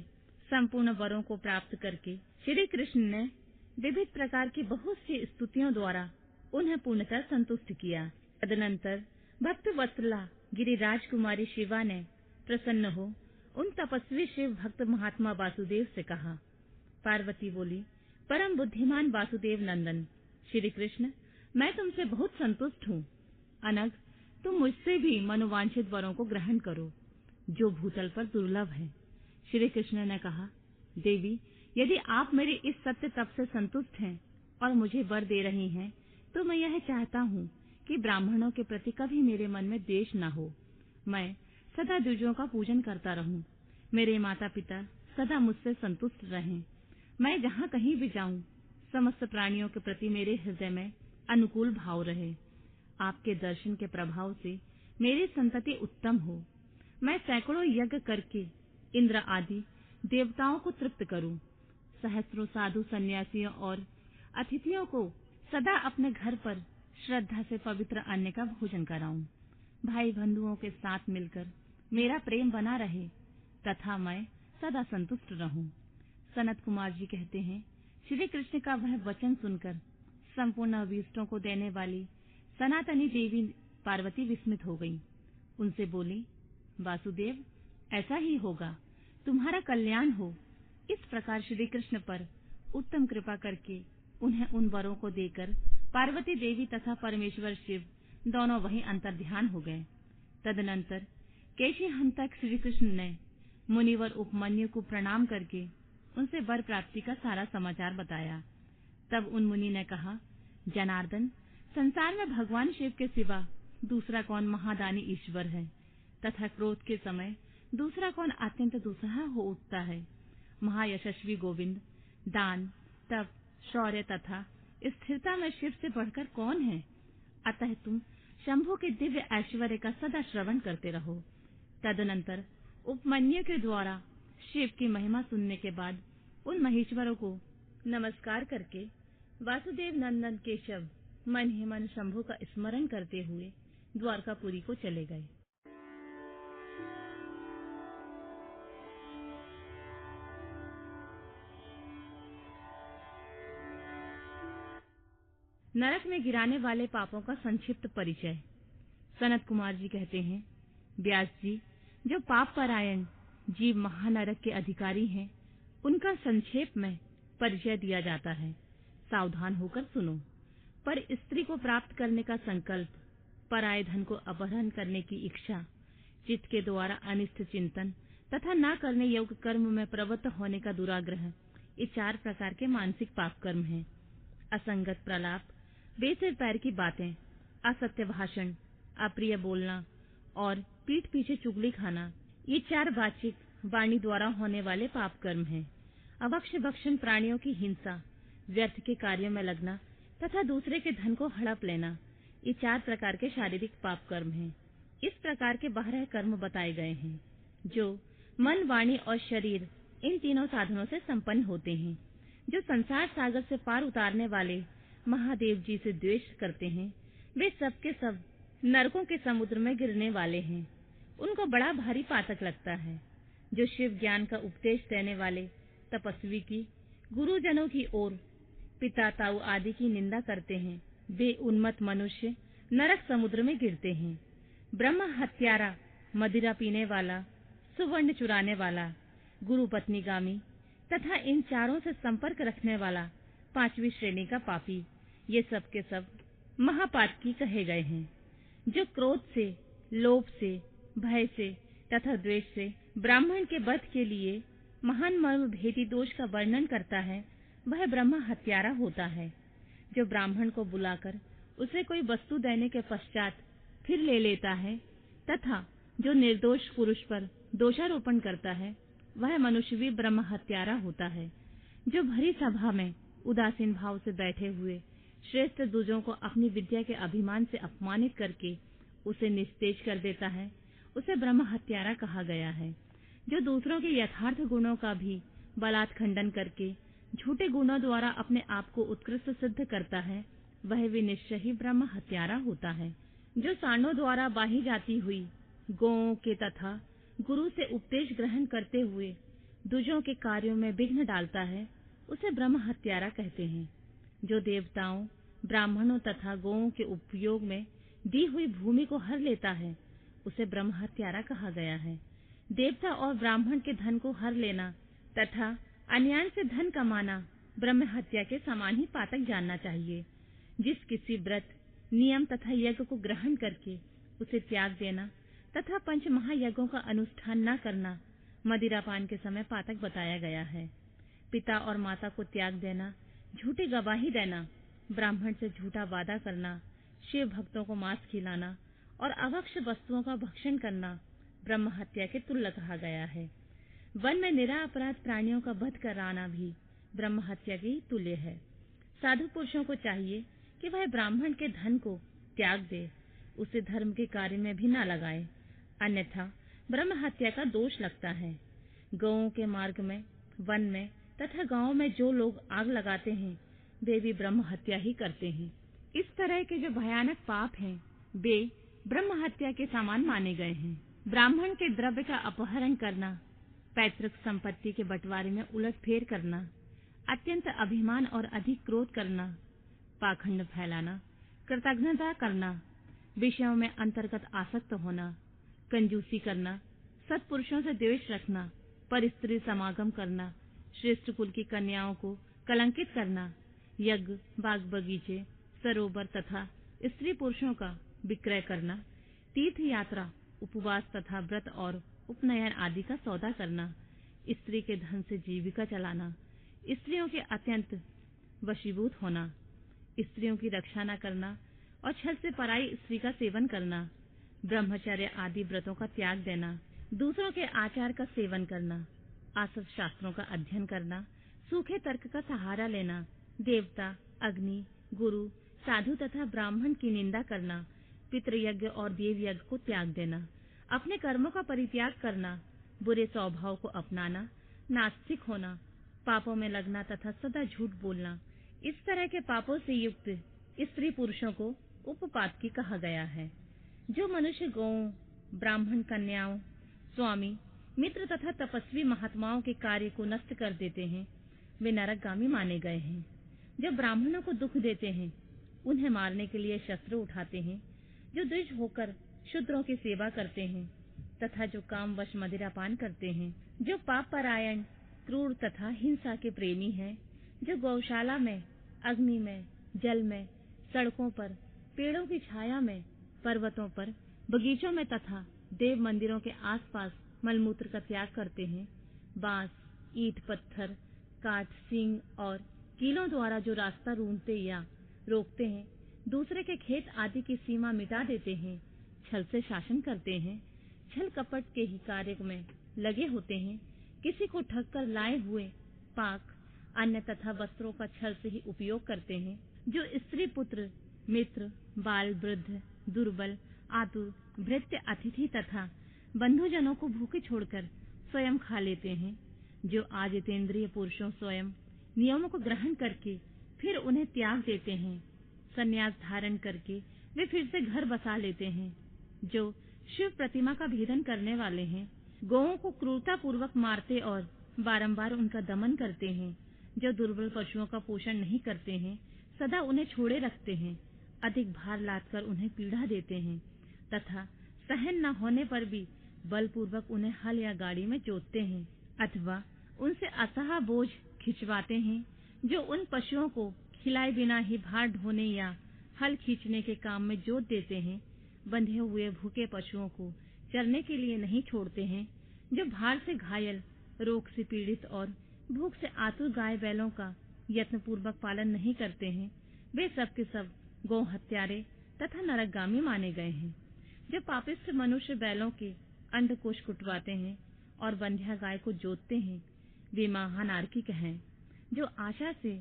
संपूर्ण वरों को प्राप्त करके श्री कृष्ण ने विविध प्रकार की बहुत सी स्तुतियों द्वारा उन्हें पूर्णतः संतुष्ट किया। तदनंतर भक्त वत्सला गिरिराज कुमारी शिवा ने प्रसन्न हो उन तपस्वी शिव भक्त महात्मा वासुदेव से कहा। पार्वती बोली, परम बुद्धिमान वासुदेव नंदन श्री कृष्ण, मैं तुमसे बहुत संतुष्ट हूँ। अनग, तुम मुझसे भी मनोवांछित वरों को ग्रहण करो जो भूतल पर दुर्लभ है। श्री कृष्ण ने कहा, देवी, यदि आप मेरे इस सत्य तप से संतुष्ट हैं और मुझे वर दे रही हैं, तो मैं यह चाहता हूँ कि ब्राह्मणों के प्रति कभी मेरे मन में द्वेष न हो। मैं सदा द्विजों का पूजन करता रहूं। मेरे माता पिता सदा मुझसे संतुष्ट रहें। मैं जहां कहीं भी जाऊं, समस्त प्राणियों के प्रति मेरे हृदय में अनुकूल भाव रहे। आपके दर्शन के प्रभाव से मेरी संतति उत्तम हो। मैं सैकड़ों यज्ञ करके इंद्र आदि देवताओं को तृप्त करूं। सहस्त्रों साधु सन्यासियों और अतिथियों को सदा अपने घर पर श्रद्धा से पवित्र अन्न का भोजन कराऊं। भाई बंधुओं के साथ मिलकर मेरा प्रेम बना रहे तथा मैं सदा संतुष्ट रहूं। सनत कुमार जी कहते हैं, श्री कृष्ण का वह वचन सुनकर संपूर्ण अभीष्टों को देने वाली सनातनी देवी पार्वती विस्मित हो गईं। उनसे बोली, वासुदेव, ऐसा ही होगा, तुम्हारा कल्याण हो। इस प्रकार श्री कृष्ण पर उत्तम कृपा करके उन्हें उन वरों को देकर पार्वती देवी तथा परमेश्वर शिव दोनों वहीं अंतर्ध्यान हो गए। तदनंतर केशी हंतक श्री कृष्ण ने मुनिवर उपमन्यु को प्रणाम करके उनसे वर प्राप्ति का सारा समाचार बताया। तब उन मुनि ने कहा, जनार्दन, संसार में भगवान शिव के सिवा दूसरा कौन महादानी ईश्वर है तथा क्रोध के समय दूसरा कौन अत्यंत दुस्सह हो उठता है। महायशस्वी गोविंद दान, तप, शौर्य तथा स्थिरता में शिव से बढ़कर कौन है। अतः तुम शंभु के दिव्य ऐश्वर्य का सदा श्रवण करते रहो। तदनंतर उपमन्यु के द्वारा शिव की महिमा सुनने के बाद उन महेश्वरों को नमस्कार करके वासुदेव नंदन केशव मन ही मन शंभु का स्मरण करते हुए द्वारकापुरी को चले गए। नरक में गिराने वाले पापों का संक्षिप्त परिचय। सनत कुमार जी कहते हैं, व्यास जी, जो पाप परायण जीव महानरक के अधिकारी हैं, उनका संक्षेप में परिचय दिया जाता है। सावधान होकर सुनो। पर स्त्री को प्राप्त करने का संकल्प, पराय धन को अपहरण करने की इच्छा, चित्त के द्वारा अनिष्ट चिंतन तथा न करने योग्य कर्म में प्रवृत्त होने का दुराग्रह, ये 4 प्रकार के मानसिक पाप कर्म हैं। असंगत प्रलाप, बेसिर पैर की बातें, असत्य भाषण, अप्रिय बोलना और पीठ पीछे चुगली खाना, ये 4 वाचिक वाणी द्वारा होने वाले पाप कर्म हैं। अभक्ष्य भक्षण, प्राणियों की हिंसा, व्यर्थ के कार्यों में लगना तथा दूसरे के धन को हड़प लेना, ये 4 प्रकार के शारीरिक पाप कर्म हैं। इस प्रकार के 12 कर्म बताए गए हैं जो मन, वाणी और शरीर, इन तीनों साधनों से संपन्न होते हैं। जो संसार सागर से पार उतारने वाले महादेव जी से द्वेष करते हैं, वे सब के सब नरकों के समुद्र में गिरने वाले हैं। उनको बड़ा भारी पातक लगता है। जो शिव ज्ञान का उपदेश देने वाले तपस्वी की, गुरुजनों की ओर पिता ताऊ आदि की निंदा करते हैं, वे उन्मत्त मनुष्य नरक समुद्र में गिरते हैं। ब्रह्म हत्यारा, मदिरा पीने वाला, सुवर्ण चुराने वाला, गुरु पत्नीगामी तथा इन चारों से संपर्क रखने वाला 5वीं श्रेणी का पापी, ये सब के सब महापातकी कहे गए हैं। जो क्रोध से, लोभ से, भय से तथा द्वेष से ब्राह्मण के वध के लिए महान मर्म भेदी दोष का वर्णन करता है, वह ब्रह्म हत्यारा होता है। जो ब्राह्मण को बुलाकर उसे कोई वस्तु देने के पश्चात फिर ले लेता है तथा जो निर्दोष पुरुष पर दोषारोपण करता है, वह मनुष्य भी ब्रह्म हत्यारा होता है। जो भरी सभा में उदासीन भाव से बैठे हुए श्रेष्ठ द्विजों को अपनी विद्या के अभिमान से अपमानित करके उसे निस्तेज कर देता है, उसे ब्रह्म हत्यारा कहा गया है। जो दूसरों के यथार्थ गुणों का भी बलात् खंडन करके झूठे गुणों द्वारा अपने आप को उत्कृष्ट सिद्ध करता है, वह भी निश्चय ही ब्रह्म हत्यारा होता है। जो सांडों द्वारा बाही जाती हुई गौओं के तथा गुरु से उपदेश ग्रहण करते हुए द्विजों के कार्यों में विघ्न डालता है, उसे ब्रह्म हत्यारा कहते हैं। जो देवताओं, ब्राह्मणों तथा गौओं के उपयोग में दी हुई भूमि को हर लेता है, उसे ब्रह्म हत्यारा कहा गया है। देवता और ब्राह्मण के धन को हर लेना तथा अन्याय से धन कमाना ब्रह्म हत्या के समान ही पातक जानना चाहिए। जिस किसी व्रत, नियम तथा यज्ञ को ग्रहण करके उसे त्याग देना तथा 5 महायज्ञों का अनुष्ठान न करना मदिरापान के समय पातक बताया गया है। पिता और माता को त्याग देना, झूठी गवाही देना, ब्राह्मण से झूठा वादा करना, शिव भक्तों को मांस खिलाना और अभक्ष्य वस्तुओं का भक्षण करना ब्रह्म हत्या के तुल्य कहा गया है। वन में निरापराध प्राणियों का वध कराना भी ब्रह्म हत्या के ही तुल्य है। साधु पुरुषों को चाहिए कि वह ब्राह्मण के धन को त्याग दे, उसे धर्म के कार्य में भी न लगाए, अन्यथा ब्रह्म हत्या का दोष लगता है। गौओं के मार्ग में, वन में तथा गांव में जो लोग आग लगाते हैं वे भी ब्रह्म हत्या ही करते हैं। इस तरह के जो भयानक पाप हैं वे ब्रह्म हत्या के समान माने गए हैं। ब्राह्मण के द्रव्य का अपहरण करना, पैतृक संपत्ति के बंटवारे में उलटफेर करना, अत्यंत अभिमान और अधिक क्रोध करना, पाखंड फैलाना, कृतज्ञता करना, विषयों में अंतर्गत आसक्त होना, कंजूसी करना, सत्पुरुषों से द्वेष रखना, परस्त्री समागम करना, श्रेष्ठ कुल की कन्याओं को कलंकित करना, यज्ञ, बाग बगीचे, सरोवर तथा स्त्री पुरुषों का विक्रय करना, तीर्थ यात्रा, उपवास तथा व्रत और उपनयन आदि का सौदा करना, स्त्री के धन से जीविका चलाना, स्त्रियों के अत्यंत वशीभूत होना, स्त्रियों की रक्षा न करना और छल से पराई स्त्री का सेवन करना, ब्रह्मचर्य आदि व्रतों का त्याग देना, दूसरों के आचार का सेवन करना, आसव शास्त्रों का अध्ययन करना, सूखे तर्क का सहारा लेना, देवता, अग्नि, गुरु, साधु तथा ब्राह्मण की निंदा करना, पितृयज्ञ और देव यज्ञ को त्याग देना, अपने कर्मों का परित्याग करना, बुरे स्वभाव को अपनाना, नास्तिक होना, पापों में लगना तथा सदा झूठ बोलना, इस तरह के पापों से युक्त स्त्री पुरुषों को उपपातकी कहा गया है। जो मनुष्य गौओं, ब्राह्मण कन्याओं, स्वामी, मित्र तथा तपस्वी महात्माओं के कार्य को नष्ट कर देते हैं वे नरकगामी माने गए हैं। जो ब्राह्मणों को दुख देते हैं, उन्हें मारने के लिए शस्त्र उठाते हैं, जो द्विज होकर शूद्रों की सेवा करते हैं तथा जो कामवश मदिरापान करते हैं, जो पाप परायण, क्रूर तथा हिंसा के प्रेमी हैं, जो गौशाला में, अग्नि में, जल में, सड़कों पर, पेड़ों की छाया में, पर्वतों पर, बगीचों में तथा देव मंदिरों के आसपास मलमूत्र का त्याग करते हैं, बांस, ईंट, पत्थर, काठ, सींग और कीलों द्वारा जो रास्ता रूंधते या रोकते हैं, दूसरे के खेत आदि की सीमा मिटा देते हैं, छल से शासन करते हैं, छल कपट के ही कार्य में लगे होते हैं, किसी को ठग कर लाए हुए पाक, अन्न तथा वस्त्रों का छल से ही उपयोग करते हैं, जो स्त्री पुत्र, मित्र, बाल, वृद्ध, दुर्बल, आतुर, भृत्य, अतिथि तथा बंधुजनों को भूखे छोड़कर स्वयं खा लेते हैं, जो आजितेंद्रिय पुरुषों स्वयं नियमों को ग्रहण करके फिर उन्हें त्याग देते हैं, संन्यास धारण करके वे फिर से घर बसा लेते हैं, जो शिव प्रतिमा का भेदन करने वाले हैं, गौओं को क्रूरता पूर्वक मारते और बारंबार उनका दमन करते हैं, जो दुर्बल पशुओं का पोषण नहीं करते हैं, सदा उन्हें छोड़े रखते हैं, अधिक भार लादकर उन्हें पीड़ा देते हैं तथा सहन न होने पर भी बलपूर्वक उन्हें हल या गाड़ी में जोतते हैं अथवा उनसे असहा बोझ खिंचवाते हैं, जो उन पशुओं को खिलाए बिना ही भार ढोने या हल खींचने के काम में जोत देते हैं, बंधे हुए भूखे पशुओं को चरने के लिए नहीं छोड़ते हैं, जो भार से घायल, रोग से पीड़ित और भूख से आतुर गाय बैलों का यत्नपूर्वक पालन नहीं करते हैं, वे सब के सब गौ हत्यारे तथा नरकगामी माने गए हैं। जो पापिष्ठ मनुष्य बैलों के अंडकोश कुटवाते हैं और बंध्या गाय को जोतते हैं, वे महानार्किक हैं, जो आशा से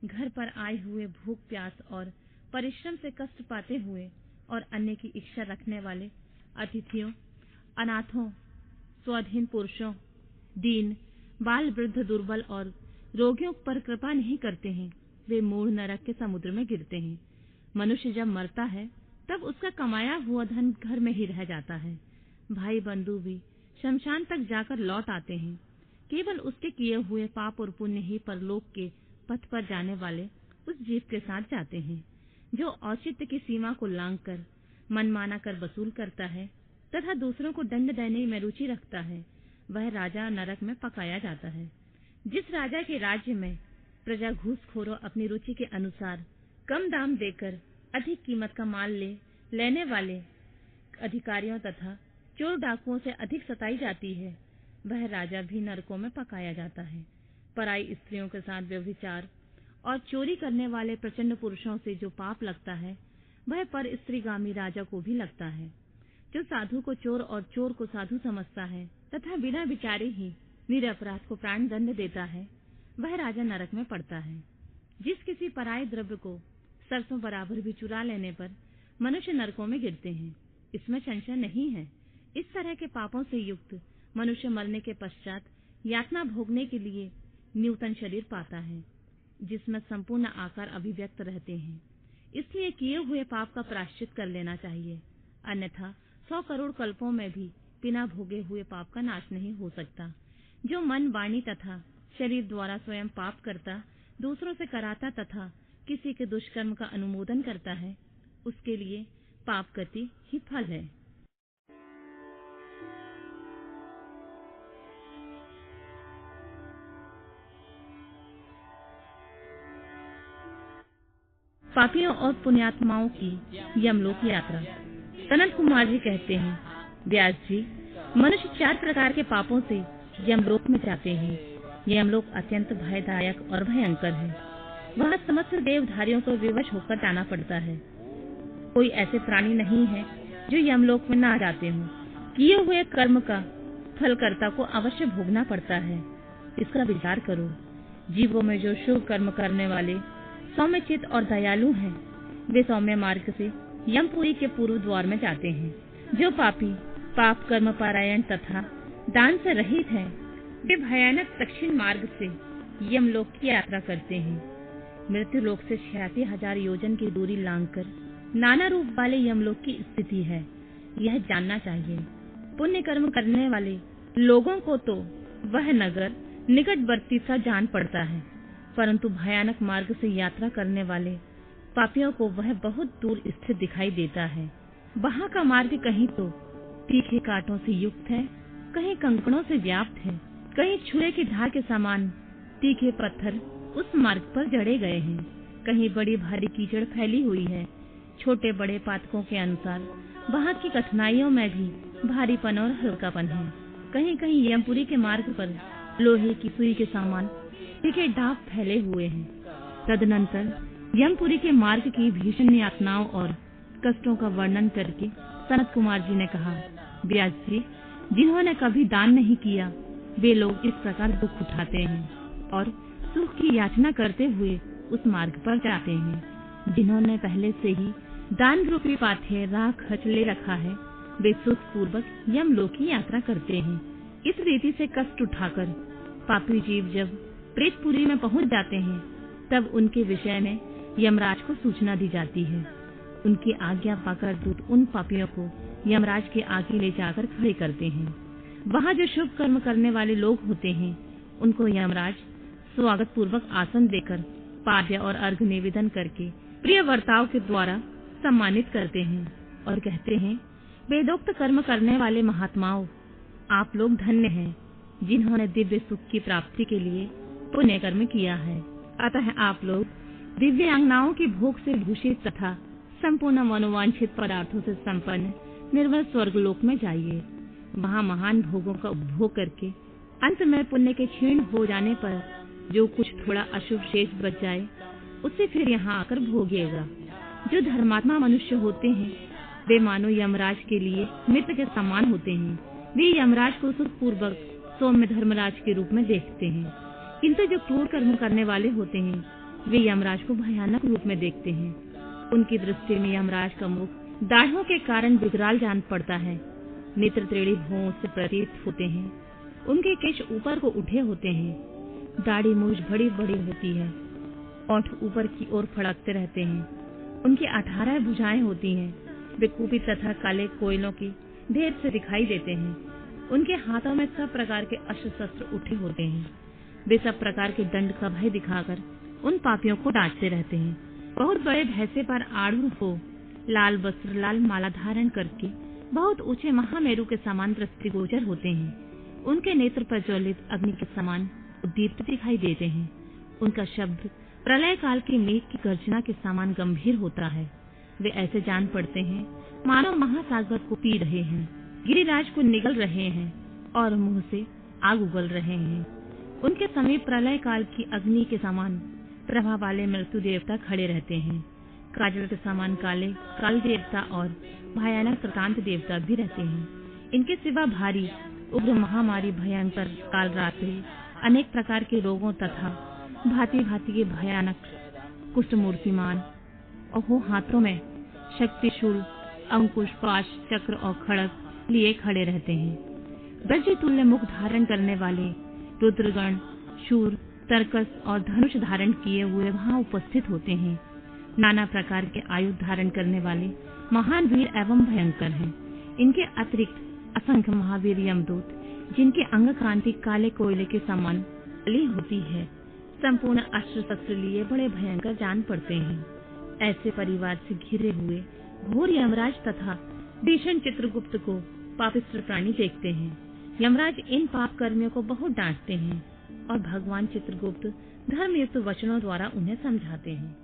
घर पर आए हुए भूख प्यास और परिश्रम से कष्ट पाते हुए और अन्य की इच्छा रखने वाले अतिथियों, अनाथों, स्वाधीन पुरुषों, दीन, बाल, वृद्ध, दुर्बल और रोगियों पर कृपा नहीं करते हैं, वे मूढ़ नरक के समुद्र में गिरते हैं। मनुष्य जब मरता है तब उसका कमाया हुआ धन घर में ही रह जाता है। भाई बंधु भी शमशान तक जाकर लौट आते हैं। केवल उसके किए हुए पाप और पुण्य ही परलोक के पथ पर जाने वाले उस जीव के साथ जाते हैं, जो औचित्य की सीमा को लांघकर मनमाना कर वसूल करता है तथा दूसरों को दंड देने में रुचि रखता है, वह राजा नरक में पकाया जाता है। जिस राजा के राज्य में प्रजा घूसखोरों अपनी रुचि के अनुसार कम दाम देकर अधिक कीमत का माल लेने वाले अधिकारियों तथा चोर डाकुओं से अधिक सताई जाती है, वह राजा भी नरकों में पकाया जाता है। पराई स्त्रियों के साथ व्यभिचार और चोरी करने वाले प्रचंड पुरुषों से जो पाप लगता है, वह पर स्त्रीगामी राजा को भी लगता है। जो साधु को चोर और चोर को साधु समझता है तथा बिना विचारे ही निरपराध को प्राण दंड देता है, वह राजा नरक में पड़ता है। जिस किसी पराये द्रव्य को सरसों बराबर भी चुरा लेने पर मनुष्य नरकों में गिरते हैं, इसमें संशय नहीं है। इस तरह के पापों से युक्त मनुष्य मरने के पश्चात यातना भोगने के लिए नूतन शरीर पाता है, जिसमें संपूर्ण आकार अभिव्यक्त रहते हैं। इसलिए किए हुए पाप का प्रायश्चित कर लेना चाहिए, अन्यथा 100 करोड़ कल्पों में भी बिना भोगे हुए पाप का नाश नहीं हो सकता। जो मन, वाणी तथा शरीर द्वारा स्वयं पाप करता, दूसरों से कराता तथा किसी के दुष्कर्म का अनुमोदन करता है, उसके लिए पाप गति ही फल है। पापियों और पुण्यात्माओं की यमलोक यात्रा। सनत कुमार जी कहते हैं, व्यास जी, मनुष्य 4 प्रकार के पापों से यमलोक में जाते हैं। यमलोक अत्यंत भयदायक और भयंकर है। वहाँ समस्त देवधारियों को विवश होकर जाना पड़ता है। कोई ऐसे प्राणी नहीं है जो यमलोक में ना जाते हों। किए हुए कर्म का फल कर्ता को अवश्य भोगना पड़ता है। इसका विचार करो। जीवों में जो शुभ कर्म करने वाले सौम्य चित्त और दयालु हैं, वे सौम्य मार्ग से यमपुरी के पूर्व द्वार में जाते हैं। जो पापी पाप कर्म परायण तथा दान से रहित हैं, वे भयानक दक्षिण मार्ग से यमलोक की यात्रा करते हैं। मृत्यु लोक से 86,000 योजन की दूरी लांघकर नाना रूप वाले यमलोक की स्थिति है, यह जानना चाहिए। पुण्य कर्म करने वाले लोगों को तो वह नगर निकटवर्ती सा जान पड़ता है, परंतु भयानक मार्ग से यात्रा करने वाले पापियों को वह बहुत दूर स्थित दिखाई देता है। वहाँ का मार्ग कहीं तो तीखे कांटों से युक्त है, कहीं कंकड़ों से व्याप्त है, कहीं छुरे की धार के समान तीखे पत्थर उस मार्ग पर जड़े गए हैं, कहीं बड़ी भारी कीचड़ फैली हुई है। छोटे बड़े पातकों के अनुसार वहाँ की कठिनाइयों में भी भारीपन और हल्कापन है। कहीं कहीं यमपुरी के मार्ग पर लोहे की सुई के समान तीखे दाग फैले हुए हैं। तदनंतर यमपुरी के मार्ग की भीषण यातनाओं और कष्टों का वर्णन करके सनत कुमार जी ने कहा, व्यास जी, जिन्होंने कभी दान नहीं किया, वे लोग इस प्रकार दुख उठाते हैं और सुख की याचना करते हुए उस मार्ग पर जाते हैं। जिन्होंने पहले से ही दान रूपी पाथे राह खच ले रखा है, वे सुख पूर्वक यमलोक की यात्रा करते हैं। इस रीति से कष्ट उठाकर पापी जीव जब प्रेतपुरी में पहुंच जाते हैं, तब उनके विषय में यमराज को सूचना दी जाती है। उनकी आज्ञा पाकर दूत उन पापियों को यमराज के आगे ले जाकर खड़े करते हैं। वहाँ जो शुभ कर्म करने वाले लोग होते हैं, उनको यमराज स्वागत पूर्वक आसन देकर पाद्य और अर्घ निवेदन करके प्रिय वर्ताव के द्वारा सम्मानित करते हैं और कहते हैं, वेदोक्त कर्म करने वाले महात्माओं, आप लोग धन्य हैं, जिन्होंने दिव्य सुख की प्राप्ति के लिए पुण्य कर्म किया है। अतः आप लोग दिव्यांगनाओं की भोग से भूषित तथा संपूर्ण मनोवांछित पदार्थों से संपन्न निर्मल स्वर्गलोक में जाइए। वहाँ महान भोगों का उपभोग करके अंत में पुण्य के क्षीण हो जाने पर जो कुछ थोड़ा अशुभ शेष बच जाए, उसे फिर यहाँ आकर भोगिएगा। जो धर्मात्मा मनुष्य होते हैं, वे मानो यमराज के लिए मित्र के समान होते हैं। वे यमराज को सुखपूर्वक सौम्य धर्मराज के रूप में देखते हैं, किंतु जो क्रूर कर्म करने वाले होते हैं, वे यमराज को भयानक रूप में देखते हैं। उनकी दृष्टि में यमराज का मुख दाढ़ों के कारण विकराल जान पड़ता है। नेत्र टेढ़े भौं से प्रतीत होते हैं। उनके केश ऊपर को उठे होते हैं। दाढ़ी मूछ बड़ी बड़ी होती है। ओठ ऊपर की ओर फड़कते रहते हैं। उनकी 18 भुजाएं होती हैं। वे कुपित तथा काले कोयलों की ढेर से दिखाई देते हैं। उनके हाथों में सब प्रकार के अस्त्र शस्त्र उठे होते हैं। वे सब प्रकार के दंड का भय दिखाकर उन पापियों को डांटते रहते हैं। बहुत बड़े भैंसे पर आरूढ़ हो, लाल वस्त्र लाल माला धारण करके बहुत ऊंचे महामेरु के समान दृष्टिगोचर होते हैं। उनके नेत्र प्रज्वलित अग्नि के समान उद्दीप्त दिखाई देते हैं। उनका शब्द प्रलय काल के मेघ की गर्जना के समान गंभीर होता है। वे ऐसे जान पड़ते हैं मानो महासागर को पी रहे हैं, गिरिराज को निगल रहे हैं और मुंह से आग उगल रहे हैं। उनके समीप प्रलय काल की अग्नि के समान प्रभा वाले मृत्यु देवता खड़े रहते हैं। काजल के समान काले काल देवता और भयानक प्रकांत देवता भी रहते हैं। इनके सिवा भारी उग्र महामारी, भयंकर काल रात्रि, अनेक प्रकार के रोगों तथा भांति भांति के भयानक कुष्ठ मूर्तिमान और वो हाथों में शक्तिशूल अंकुश, पाश, चक्र और खड़ग लिए खड़े रहते हैं। ब्रज तुल्य मुख धारण करने वाले रुद्रगण, शूर, तरकस और धनुष धारण किए हुए वहां उपस्थित होते हैं। नाना प्रकार के आयुध धारण करने वाले महान वीर एवं भयंकर हैं। इनके अतिरिक्त असंख्य महावीर यमदूत, जिनकी अंग कांति काले कोयले के समान काली होती है, संपूर्ण अस्त्र शस्त्र लिए बड़े भयंकर जान पड़ते हैं। ऐसे परिवार से घिरे हुए घोर यमराज तथा भीषण चित्रगुप्त को पापिष्ट प्राणी देखते हैं। यमराज इन पाप कर्मियों को बहुत डांटते हैं और भगवान चित्रगुप्त धर्मयुक्त वचनों द्वारा उन्हें समझाते हैं।